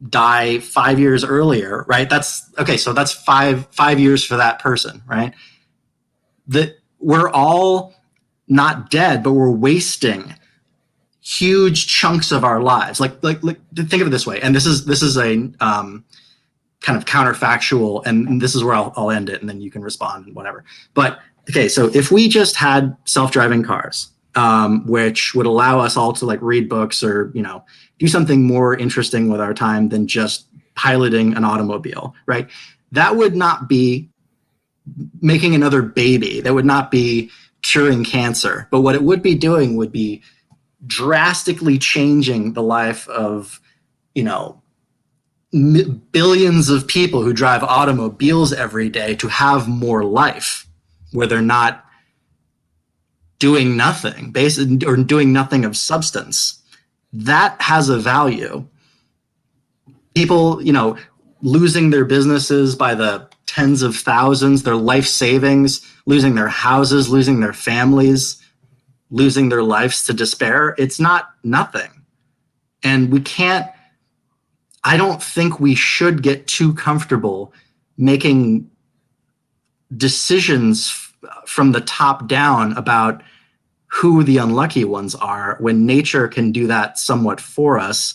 [SPEAKER 2] die 5 years earlier, right? That's okay. So that's five years for that person, right? That we're all not dead, but we're wasting huge chunks of our lives. Like think of it this way. And this is a kind of counterfactual, and this is where I'll end it, and then you can respond and whatever. But okay, so if we just had self-driving cars, which would allow us all to read books or do something more interesting with our time than just piloting an automobile, right? That would not be making another baby. That would not be curing cancer. But what it would be doing would be drastically changing the life of, billions of people who drive automobiles every day to have more life, where they're not doing nothing, or doing nothing of substance. That has a value. People, losing their businesses by the tens of thousands, their life savings, losing their houses, losing their families, losing their lives to despair. It's not nothing. And I don't think we should get too comfortable making decisions from the top down about who the unlucky ones are, when nature can do that somewhat for us,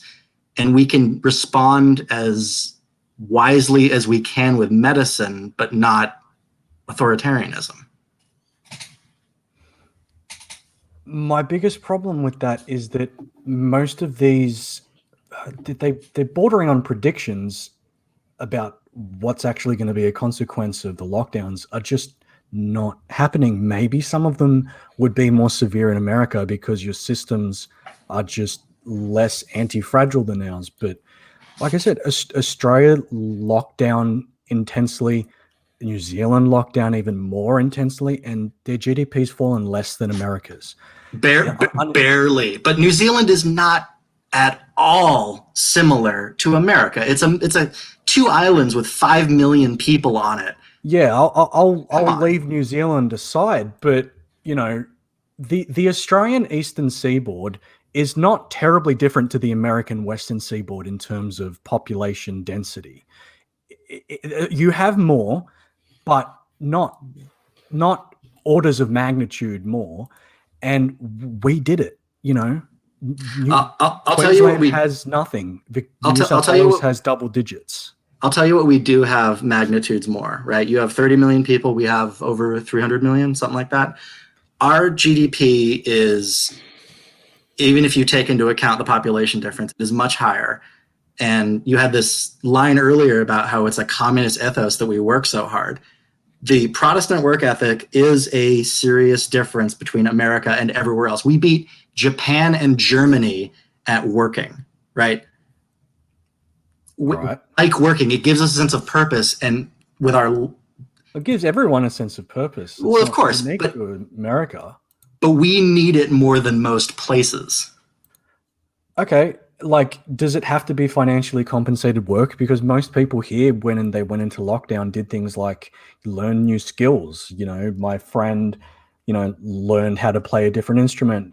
[SPEAKER 2] and we can respond as wisely as we can with medicine, but not authoritarianism.
[SPEAKER 3] My biggest problem with that is that most of these, they're bordering on predictions about what's actually going to be a consequence of the lockdowns are just not happening. Maybe some of them would be more severe in America because your systems are just less anti-fragile than ours. But like I said, Australia locked down intensely, New Zealand locked down even more intensely, and their GDP's fallen less than America's.
[SPEAKER 2] Barely. But New Zealand is not at all similar to America. It's a 2 islands with 5 million people on it.
[SPEAKER 3] Yeah, I'll leave New Zealand aside, but the Australian Eastern Seaboard is not terribly different to the American Western Seaboard in terms of population density. You have more, but not orders of magnitude more, and we did it. You know,
[SPEAKER 2] I'll tell you what we
[SPEAKER 3] has nothing.
[SPEAKER 2] I'll
[SPEAKER 3] New South
[SPEAKER 2] tell you
[SPEAKER 3] Wales
[SPEAKER 2] what-
[SPEAKER 3] has double digits.
[SPEAKER 2] I'll tell you what we do have magnitudes more, right? You have 30 million people. We have over 300 million, something like that. Our GDP is, even if you take into account the population difference, is much higher. And you had this line earlier about how it's a communist ethos that we work so hard. The Protestant work ethic is a serious difference between America and everywhere else. We beat Japan and Germany at working, right?
[SPEAKER 3] Right.
[SPEAKER 2] Like working, it gives us a sense of purpose, and with our,
[SPEAKER 3] It gives everyone a sense of purpose. It's
[SPEAKER 2] Well, of
[SPEAKER 3] not
[SPEAKER 2] course,
[SPEAKER 3] unique
[SPEAKER 2] but-
[SPEAKER 3] to America.
[SPEAKER 2] but we need it more than most places.
[SPEAKER 3] Okay, like, does it have to be financially compensated work? Because most people here, when they went into lockdown, did things like learn new skills. You know, my friend, you know, learned how to play a different instrument.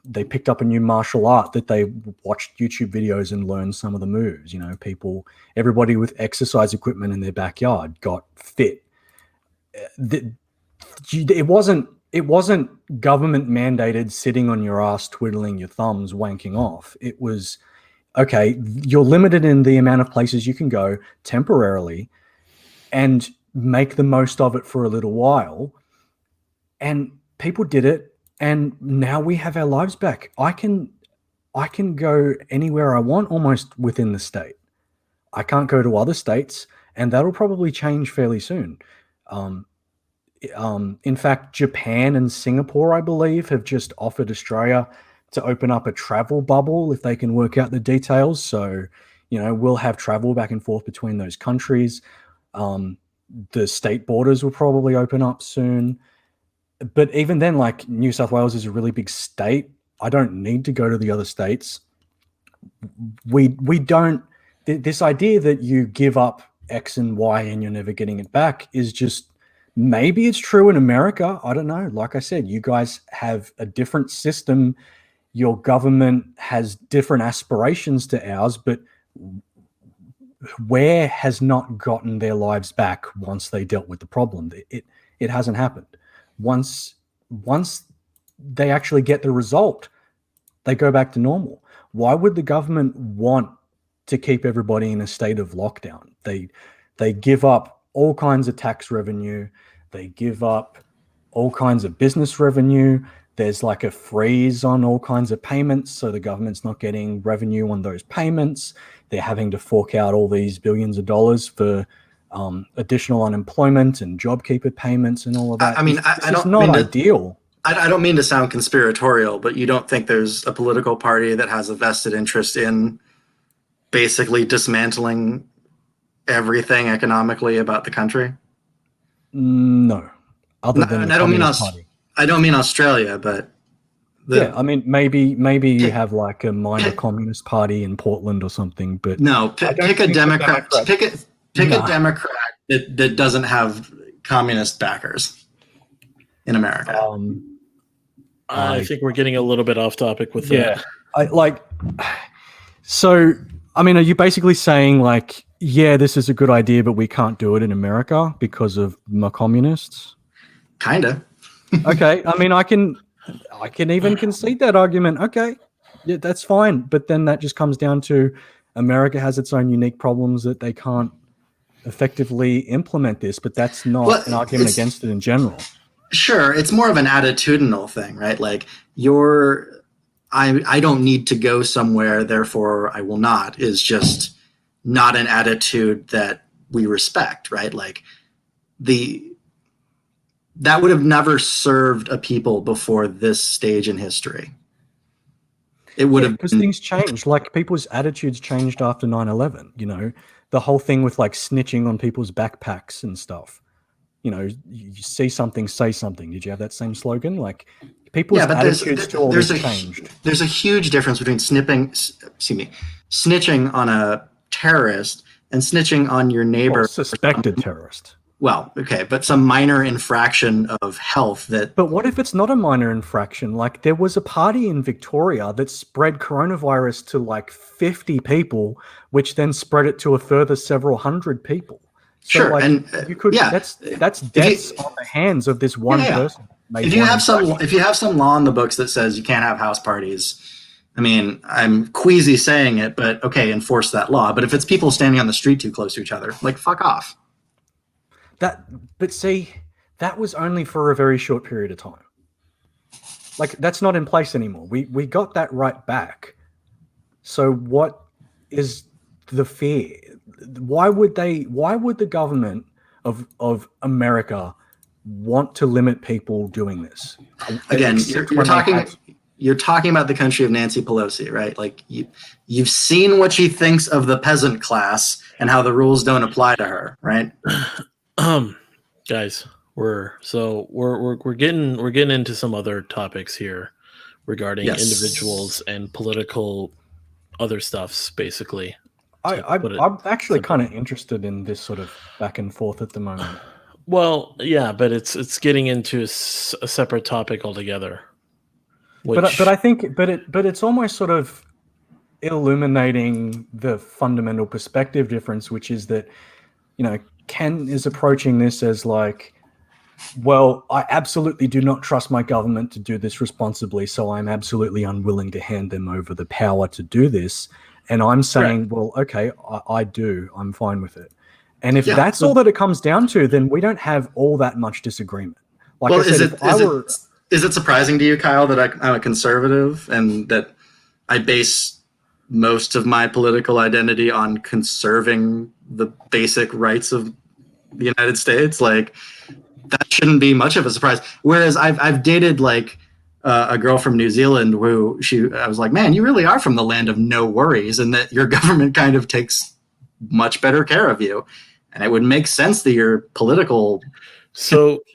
[SPEAKER 3] They picked up a new martial art that they watched YouTube videos and learned some of the moves. You know, everybody with exercise equipment in their backyard got fit. It wasn't government mandated sitting on your ass, twiddling your thumbs, wanking off. It was, okay, you're limited in the amount of places you can go temporarily and make the most of it for a little while. And people did it. And now we have our lives back. I can go anywhere I want almost within the state. I can't go to other states, and that'll probably change fairly soon. In fact, Japan and Singapore, I believe, have just offered Australia to open up a travel bubble if they can work out the details. So, you know, we'll have travel back and forth between those countries. The state borders will probably open up soon. But even then, like, New South Wales is a really big state. I don't need to go to the other states. We don't. This idea that you give up X and Y and you're never getting it back is just, maybe it's true in America. I don't know. Like I said, you guys have a different system. Your government has different aspirations to ours, but where has not gotten their lives back once they dealt with the problem? It hasn't happened. Once they actually get the result, they go back to normal. Why would the government want to keep everybody in a state of lockdown? They give up all kinds of tax revenue. They give up all kinds of business revenue. There's like a freeze on all kinds of payments, so the government's not getting revenue on those payments. They're having to fork out all these billions of dollars for additional unemployment and JobKeeper payments and all of that.
[SPEAKER 2] I mean,
[SPEAKER 3] This
[SPEAKER 2] I
[SPEAKER 3] is
[SPEAKER 2] don't
[SPEAKER 3] not
[SPEAKER 2] mean to,
[SPEAKER 3] ideal.
[SPEAKER 2] I don't mean to sound conspiratorial, but you don't think there's a political party that has a vested interest in basically dismantling everything economically about the country?
[SPEAKER 3] No, other
[SPEAKER 2] No,
[SPEAKER 3] than
[SPEAKER 2] and
[SPEAKER 3] the
[SPEAKER 2] I don't mean
[SPEAKER 3] Communist
[SPEAKER 2] us.
[SPEAKER 3] Party.
[SPEAKER 2] I don't mean Australia, but
[SPEAKER 3] Yeah, I mean, maybe you
[SPEAKER 2] Pick-
[SPEAKER 3] have like a minor communist party in Portland or something, but
[SPEAKER 2] no,
[SPEAKER 3] I don't
[SPEAKER 2] pick a
[SPEAKER 3] think the
[SPEAKER 2] Democrat.
[SPEAKER 3] Democrats-
[SPEAKER 2] Pick
[SPEAKER 3] Nah.
[SPEAKER 2] a Democrat that doesn't have communist backers in America.
[SPEAKER 1] I
[SPEAKER 3] I-
[SPEAKER 1] think we're getting a little bit off topic with that.
[SPEAKER 3] So, I mean, are you basically saying like, yeah, this is a good idea, but we can't do it in America because of my communists?
[SPEAKER 2] Kinda.
[SPEAKER 3] Okay, I mean, I can even concede that argument. Okay, yeah, that's fine. But then that just comes down to America has its own unique problems that they can't effectively implement this. But that's not
[SPEAKER 2] Well,
[SPEAKER 3] an argument
[SPEAKER 2] it's-
[SPEAKER 3] against it in general.
[SPEAKER 2] Sure, it's more of an attitudinal thing, right? Like I don't need to go somewhere, therefore I will not, is just not an attitude that we respect, right? Like that would have never served a people before this stage in history. It would have
[SPEAKER 3] Because
[SPEAKER 2] been,
[SPEAKER 3] things changed. Like people's attitudes changed after 9/11. You know, the whole thing with like snitching on people's backpacks and stuff. You know, you see something, say something. Did you have that same slogan? Like people's
[SPEAKER 2] but
[SPEAKER 3] attitudes to all
[SPEAKER 2] there's
[SPEAKER 3] this
[SPEAKER 2] a
[SPEAKER 3] changed.
[SPEAKER 2] there's a huge difference between snitching on a terrorist and snitching on your neighbor.
[SPEAKER 3] Or suspected terrorist.
[SPEAKER 2] Well, okay, but some minor infraction of health that
[SPEAKER 3] But what if it's not a minor infraction? Like there was a party in Victoria that spread coronavirus to like 50 people, which then spread it to a further several hundred people. So
[SPEAKER 2] Sure,
[SPEAKER 3] like
[SPEAKER 2] and
[SPEAKER 3] you could
[SPEAKER 2] yeah,
[SPEAKER 3] that's deaths on the hands of this one
[SPEAKER 2] yeah.
[SPEAKER 3] person.
[SPEAKER 2] If you have some law in the books that says you can't have house parties, I mean, I'm queasy saying it, but okay, enforce that law. But if it's people standing on the street too close to each other, like fuck off.
[SPEAKER 3] But see, that was only for a very short period of time. Like that's not in place anymore. We got that right back. So what is the fear? Why would the government of America want to limit people doing this?
[SPEAKER 2] Again,
[SPEAKER 3] Except when they have-
[SPEAKER 2] you're talking about the country of Nancy Pelosi, right? Like you've seen what she thinks of the peasant class and how the rules don't apply to her, right?
[SPEAKER 1] Guys, we're getting into some other topics here regarding
[SPEAKER 2] Yes.
[SPEAKER 1] individuals and political other stuffs, basically.
[SPEAKER 3] I'm actually kind of interested in this sort of back and forth at the moment.
[SPEAKER 1] Well, yeah, but it's getting into a separate topic altogether.
[SPEAKER 3] But I think it's almost sort of illuminating the fundamental perspective difference, which is that, you know, Ken is approaching this as like, well, I absolutely do not trust my government to do this responsibly, so I'm absolutely unwilling to hand them over the power to do this. And I'm saying, well, okay, I do. I'm fine with it. And if that's all that it comes down to, then we don't have all that much disagreement. Like
[SPEAKER 2] well,
[SPEAKER 3] I said,
[SPEAKER 2] is it surprising to you, Kyle, that I'm a conservative and that I base most of my political identity on conserving the basic rights of the United States? Like, that shouldn't be much of a surprise. Whereas I've dated like a girl from New Zealand who I was like, man, you really are from the land of no worries, and that your government kind of takes much better care of you. And it would make sense that your political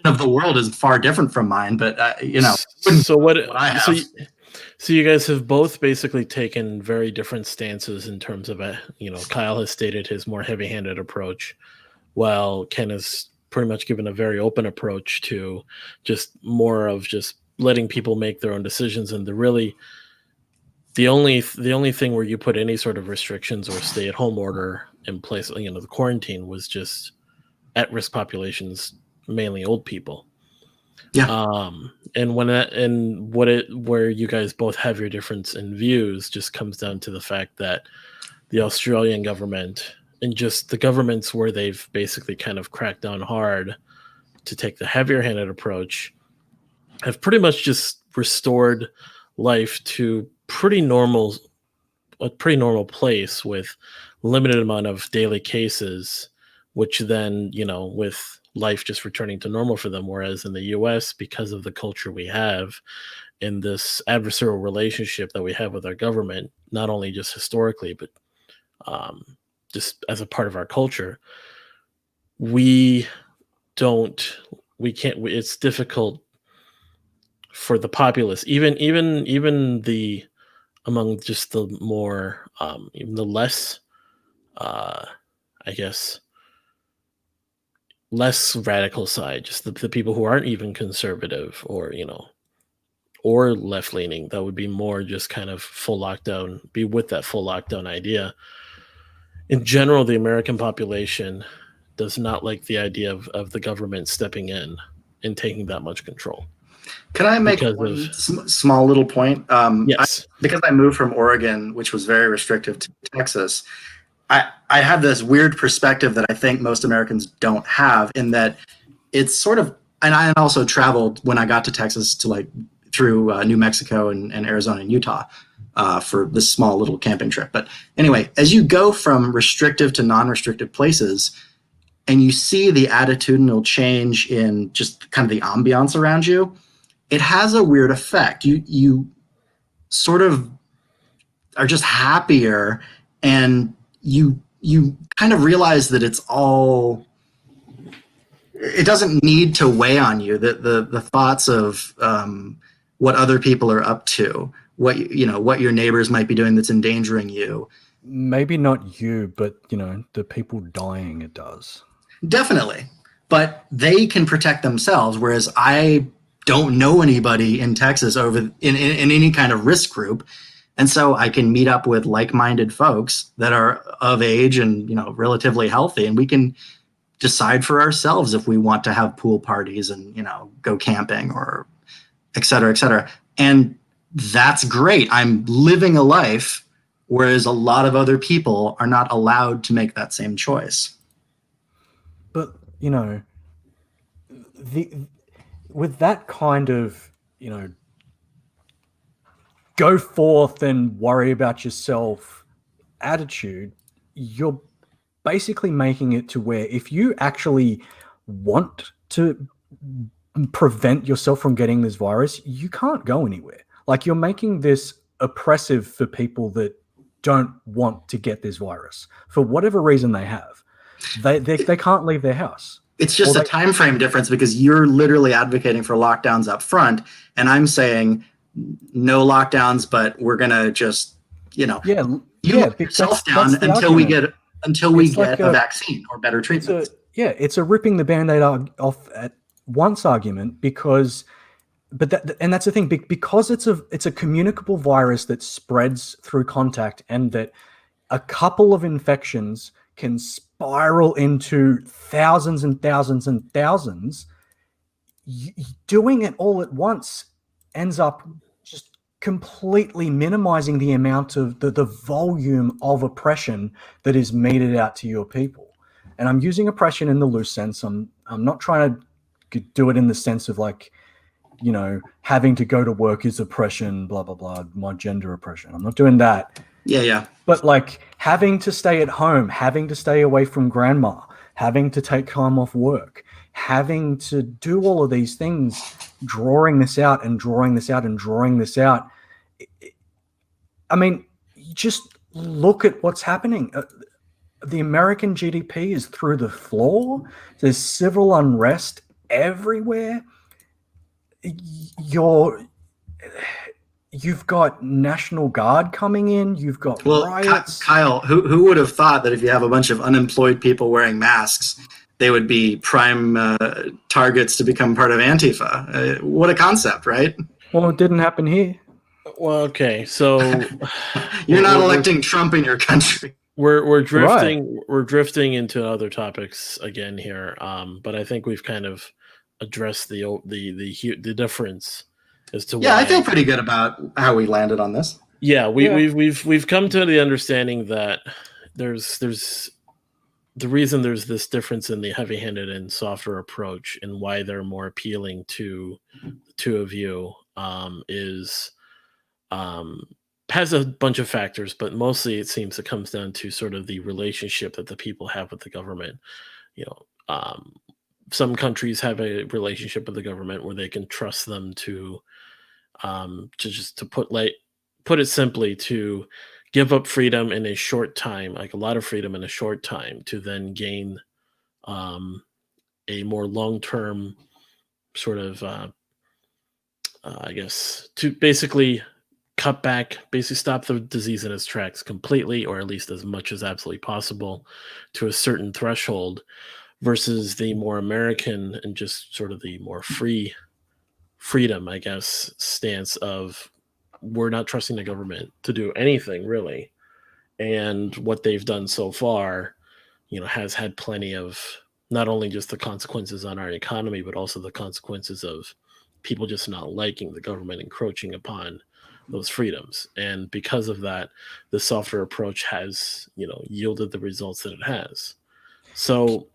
[SPEAKER 2] of the world is far different from mine, but you know.
[SPEAKER 1] So you guys have both basically taken very different stances in terms of Kyle has stated his more heavy-handed approach, while Ken has pretty much given a very open approach to just more of just letting people make their own decisions. And the only thing where you put any sort of restrictions or stay-at-home order in place, the quarantine, was just at-risk populations, mainly old people.
[SPEAKER 2] Yeah.
[SPEAKER 1] And where you guys both have your difference in views just comes down to the fact that the Australian government and just the governments where they've basically kind of cracked down hard to take the heavier-handed approach have pretty much just restored life to a pretty normal place with limited amount of daily cases, which then, with life just returning to normal for them. Whereas in the US, because of the culture we have in this adversarial relationship that we have with our government, not only just historically, but just as a part of our culture, it's difficult for the populace, even the among just the more even the less I guess less radical side, just the people who aren't even conservative or or left leaning, that would be more just kind of full lockdown, be with that full lockdown idea. In general, the American population does not like the idea of the government stepping in and taking that much control.
[SPEAKER 2] Can I make one small little point?
[SPEAKER 1] Yes.
[SPEAKER 2] Because I moved from Oregon, which was very restrictive, to Texas, I have this weird perspective that I think most Americans don't have, in that it's sort of, and I also traveled when I got to Texas to through New Mexico and Arizona and Utah for this small little camping trip. But anyway, as you go from restrictive to non-restrictive places, and you see the attitudinal change in just kind of the ambiance around you, it has a weird effect. You sort of are just happier, and you kind of realize that it doesn't need to weigh on you, the thoughts of what other people are up to, what your neighbors might be doing that's endangering you.
[SPEAKER 3] Maybe not you, but the people dying, it does.
[SPEAKER 2] Definitely. But they can protect themselves, whereas I don't know anybody in Texas in any kind of risk group. And so I can meet up with like-minded folks that are of age and, relatively healthy, and we can decide for ourselves if we want to have pool parties and, go camping or et cetera, et cetera. And that's great. I'm living a life, whereas a lot of other people are not allowed to make that same choice.
[SPEAKER 3] But, with that kind of, go forth and worry about yourself attitude, you're basically making it to where if you actually want to prevent yourself from getting this virus, you can't go anywhere. Like, you're making this oppressive for people that don't want to get this virus for whatever reason they have. They can't leave their house.
[SPEAKER 2] It's just a time frame difference, because you're literally advocating for lockdowns up front, and I'm saying no lockdowns, but we're gonna just lock yourself down until we get a vaccine or better treatment.
[SPEAKER 3] It's a ripping the Band-Aid off at once argument, because that's the thing, because it's a communicable virus that spreads through contact, and that a couple of infections can spiral into thousands and thousands and thousands. Doing it all at once ends up just completely minimizing the amount of the volume of oppression that is meted out to your people. And I'm using oppression in the loose sense. I'm not trying to do it in the sense of like, having to go to work is oppression, blah, blah, blah, my gender oppression. I'm not doing that.
[SPEAKER 2] Yeah.
[SPEAKER 3] But like having to stay at home, having to stay away from grandma, having to take time off work, having to do all of these things, drawing this out and drawing this out and drawing this out. I mean, just look at what's happening. The American GDP is through the floor. There's civil unrest everywhere. You've got National Guard coming in. You've got riots.
[SPEAKER 2] Kyle, who would have thought that if you have a bunch of unemployed people wearing masks, they would be prime targets to become part of Antifa? What a concept, right?
[SPEAKER 3] Well, it didn't happen here.
[SPEAKER 1] Well, okay, so
[SPEAKER 2] you're not electing Trump in your country.
[SPEAKER 1] We're drifting. Right. We're drifting into other topics again here, but I think we've kind of addressed the difference as to why.
[SPEAKER 2] I feel pretty good about how we landed on this.
[SPEAKER 1] Yeah, we've come to the understanding that there's the reason there's this difference in the heavy-handed and softer approach, and why they're more appealing to the two of you has a bunch of factors, but mostly it seems it comes down to sort of the relationship that the people have with the government. Some countries have a relationship with the government where they can trust them to put it simply, to give up freedom in a short time, like a lot of freedom in a short time, to then gain a more long-term sort of, I guess, to basically cut back, basically stop the disease in its tracks completely, or at least as much as absolutely possible, to a certain threshold, versus the more American and just sort of the more freedom, I guess, stance of we're not trusting the government to do anything really. And what they've done so far, has had plenty of not only just the consequences on our economy, but also the consequences of people just not liking the government encroaching upon those freedoms. And because of that, the softer approach has, yielded the results that it has. So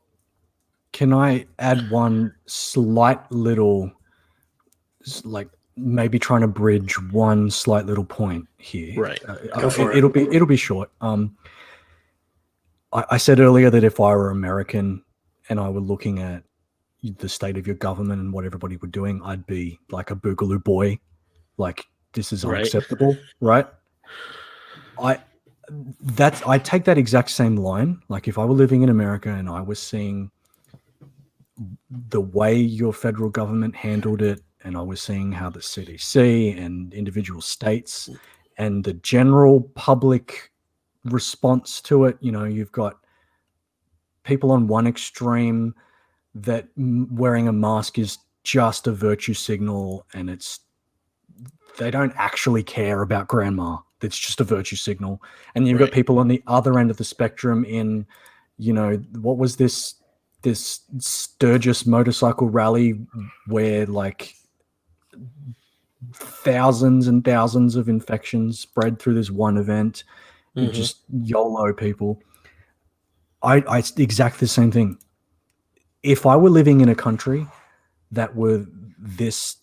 [SPEAKER 3] can I add one slight little, like maybe trying to bridge one slight little point here?
[SPEAKER 1] Right.
[SPEAKER 2] Go for it.
[SPEAKER 3] It'll be short. I said earlier that if I were American and I were looking at the state of your government and what everybody were doing, I'd be like a boogaloo boy. Like, this is unacceptable, right? I take that exact same line. Like, if I were living in America and I was seeing the way your federal government handled it, and I was seeing how the CDC and individual states and the general public response to it, you've got people on one extreme that wearing a mask is just a virtue signal, and they don't actually care about grandma. It's just a virtue signal. And you've got people on the other end of the spectrum in, what was this this Sturgis motorcycle rally where like thousands and thousands of infections spread through this one event.
[SPEAKER 1] Mhm.
[SPEAKER 3] Just YOLO people. I exactly the same thing. If I were living in a country that were this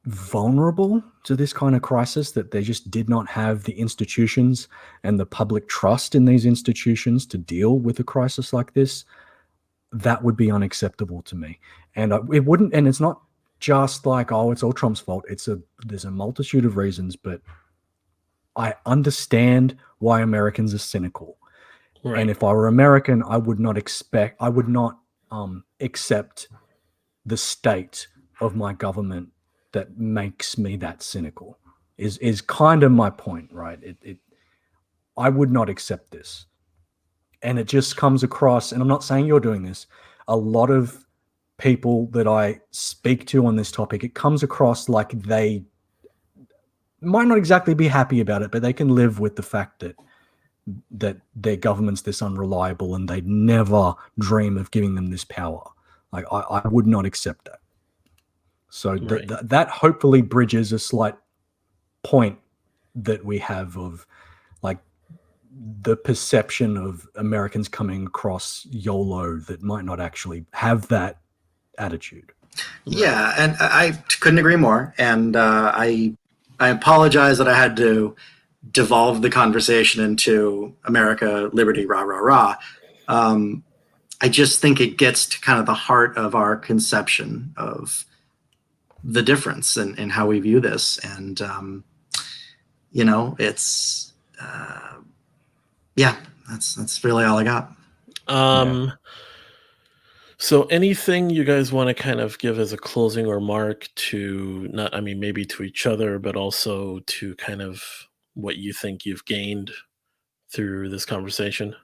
[SPEAKER 3] vulnerable to this kind of crisis, that they just did not have the institutions and the public trust in these institutions to deal with a crisis like this, that would be unacceptable to me. And it wouldn't, and it's not just like, oh, it's all Trump's fault. There's a multitude of reasons, but I understand why Americans are cynical.
[SPEAKER 1] Right.
[SPEAKER 3] And if I were American, I would not accept the state of my government that makes me that cynical. Is kind of my point, right? I would not accept this. And it just comes across, and I'm not saying you're doing this, a lot of people that I speak to on this topic, it comes across like they might not exactly be happy about it, but they can live with the fact that their government's this unreliable and they'd never dream of giving them this power. Like I would not accept that. So
[SPEAKER 1] Right.
[SPEAKER 3] that hopefully bridges a slight point that we have of like the perception of Americans coming across YOLO that might not actually have that attitude.
[SPEAKER 2] Yeah, and I couldn't agree more. And I apologize that I had to devolve the conversation into America, liberty, rah, rah, rah. I just think it gets to kind of the heart of our conception of the difference in how we view this. And, it's, yeah, that's really all I got.
[SPEAKER 1] So anything you guys want to kind of give as a closing remark to maybe to each other, but also to kind of what you think you've gained through this conversation?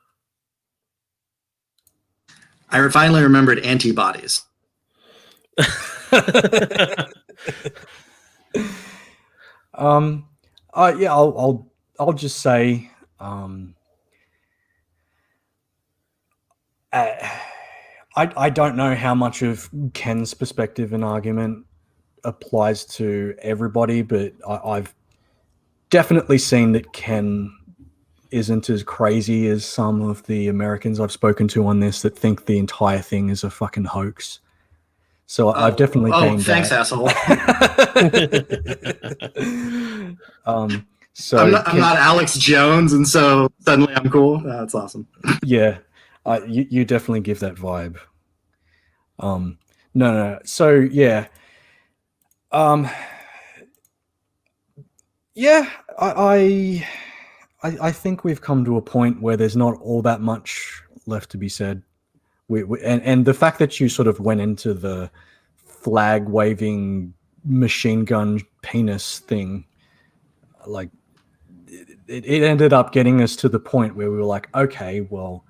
[SPEAKER 2] I finally remembered antibodies.
[SPEAKER 3] Yeah, I'll just say, I don't know how much of Ken's perspective and argument applies to everybody, but I've definitely seen that Ken isn't as crazy as some of the Americans I've spoken to on this that think the entire thing is a fucking hoax. So I've definitely gained
[SPEAKER 2] thanks,
[SPEAKER 3] that.
[SPEAKER 2] asshole.
[SPEAKER 3] So
[SPEAKER 2] I'm not Alex Jones, and so suddenly I'm cool. That's awesome.
[SPEAKER 3] Yeah, you definitely give that vibe. No. So yeah, yeah. I think we've come to a point where there's not all that much left to be said. And the fact that you sort of went into the flag waving machine gun penis thing, like it ended up getting us to the point where we were like, okay, well,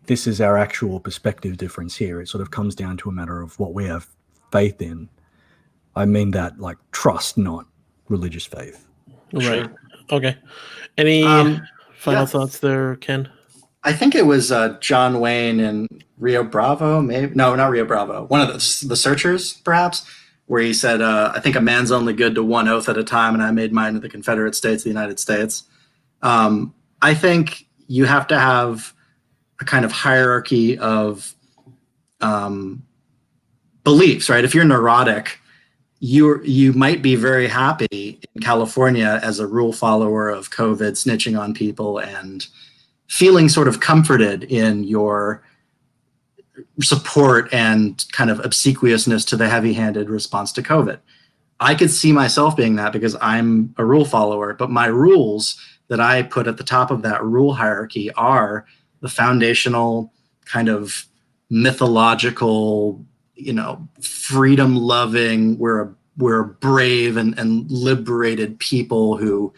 [SPEAKER 3] this is our actual perspective difference here. It sort of comes down to a matter of what we have faith in. I mean that like trust, not religious faith.
[SPEAKER 1] Right.
[SPEAKER 2] Sure.
[SPEAKER 1] Okay. Any final thoughts there, Ken?
[SPEAKER 2] I think it was John Wayne and Rio Bravo, maybe. No, not Rio Bravo. One of the Searchers, perhaps, where he said, I think a man's only good to one oath at a time, and I made mine to the Confederate States of the United States. I think you have to have a kind of hierarchy of beliefs, right? If you're neurotic, you might be very happy in California as a rule follower of COVID, snitching on people and feeling sort of comforted in your support and kind of obsequiousness to the heavy-handed response to COVID. I could see myself being that because I'm a rule follower, but my rules that I put at the top of that rule hierarchy are the foundational kind of mythological, freedom-loving, we're brave and liberated people who,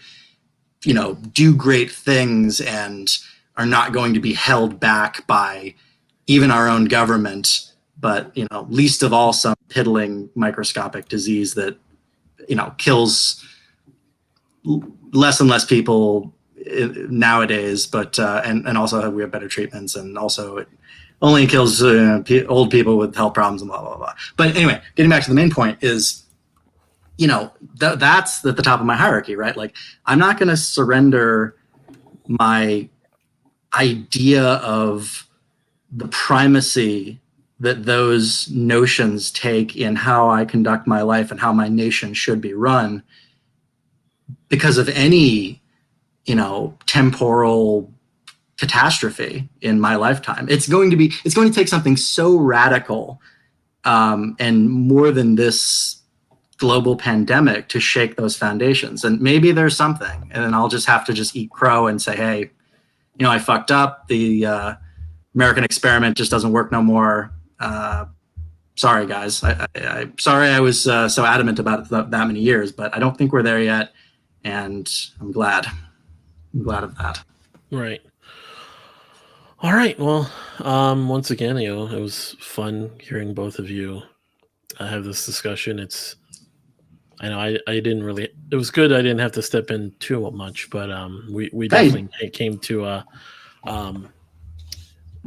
[SPEAKER 2] do great things and are not going to be held back by even our own government, but, least of all some piddling microscopic disease that, kills less and less people nowadays, but and also we have better treatments, and also only kills old people with health problems and blah blah blah. But anyway, getting back to the main point is, that's at the top of my hierarchy, right? Like, I'm not going to surrender my idea of the primacy that those notions take in how I conduct my life and how my nation should be run because of any, temporal catastrophe in my lifetime. It's going to take something so radical and more than this global pandemic to shake those foundations. And maybe there's something, and then I'll just have to eat crow and say, hey, I fucked up. The American experiment just doesn't work no more. Sorry, guys. I'm sorry I was so adamant about it that many years, but I don't think we're there yet. And I'm glad of that.
[SPEAKER 1] Right. All right. Well, once again, it was fun hearing both of you have this discussion. I know I didn't really. It was good. I didn't have to step in too much, but we definitely came to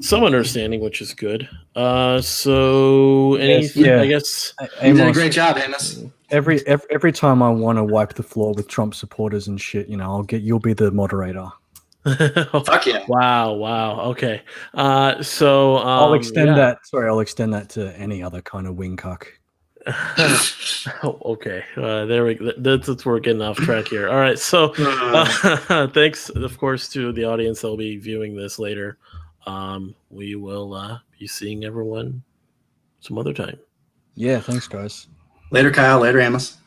[SPEAKER 1] some understanding, which is good. So anything,
[SPEAKER 3] yeah.
[SPEAKER 1] I guess.
[SPEAKER 2] You did a great job, Amos.
[SPEAKER 3] Every time I want to wipe the floor with Trump supporters and shit, you'll be the moderator.
[SPEAKER 2] Fuck yeah!
[SPEAKER 1] Wow. Okay. So
[SPEAKER 3] I'll extend that. Sorry, I'll extend that to any other kind of wing cuck.
[SPEAKER 1] Okay. There we go. That's we're getting off track here. All right. So thanks, of course, to the audience that'll be viewing this later. We will be seeing everyone some other time.
[SPEAKER 3] Yeah. Thanks, guys.
[SPEAKER 2] Later, Kyle. Later, Amos.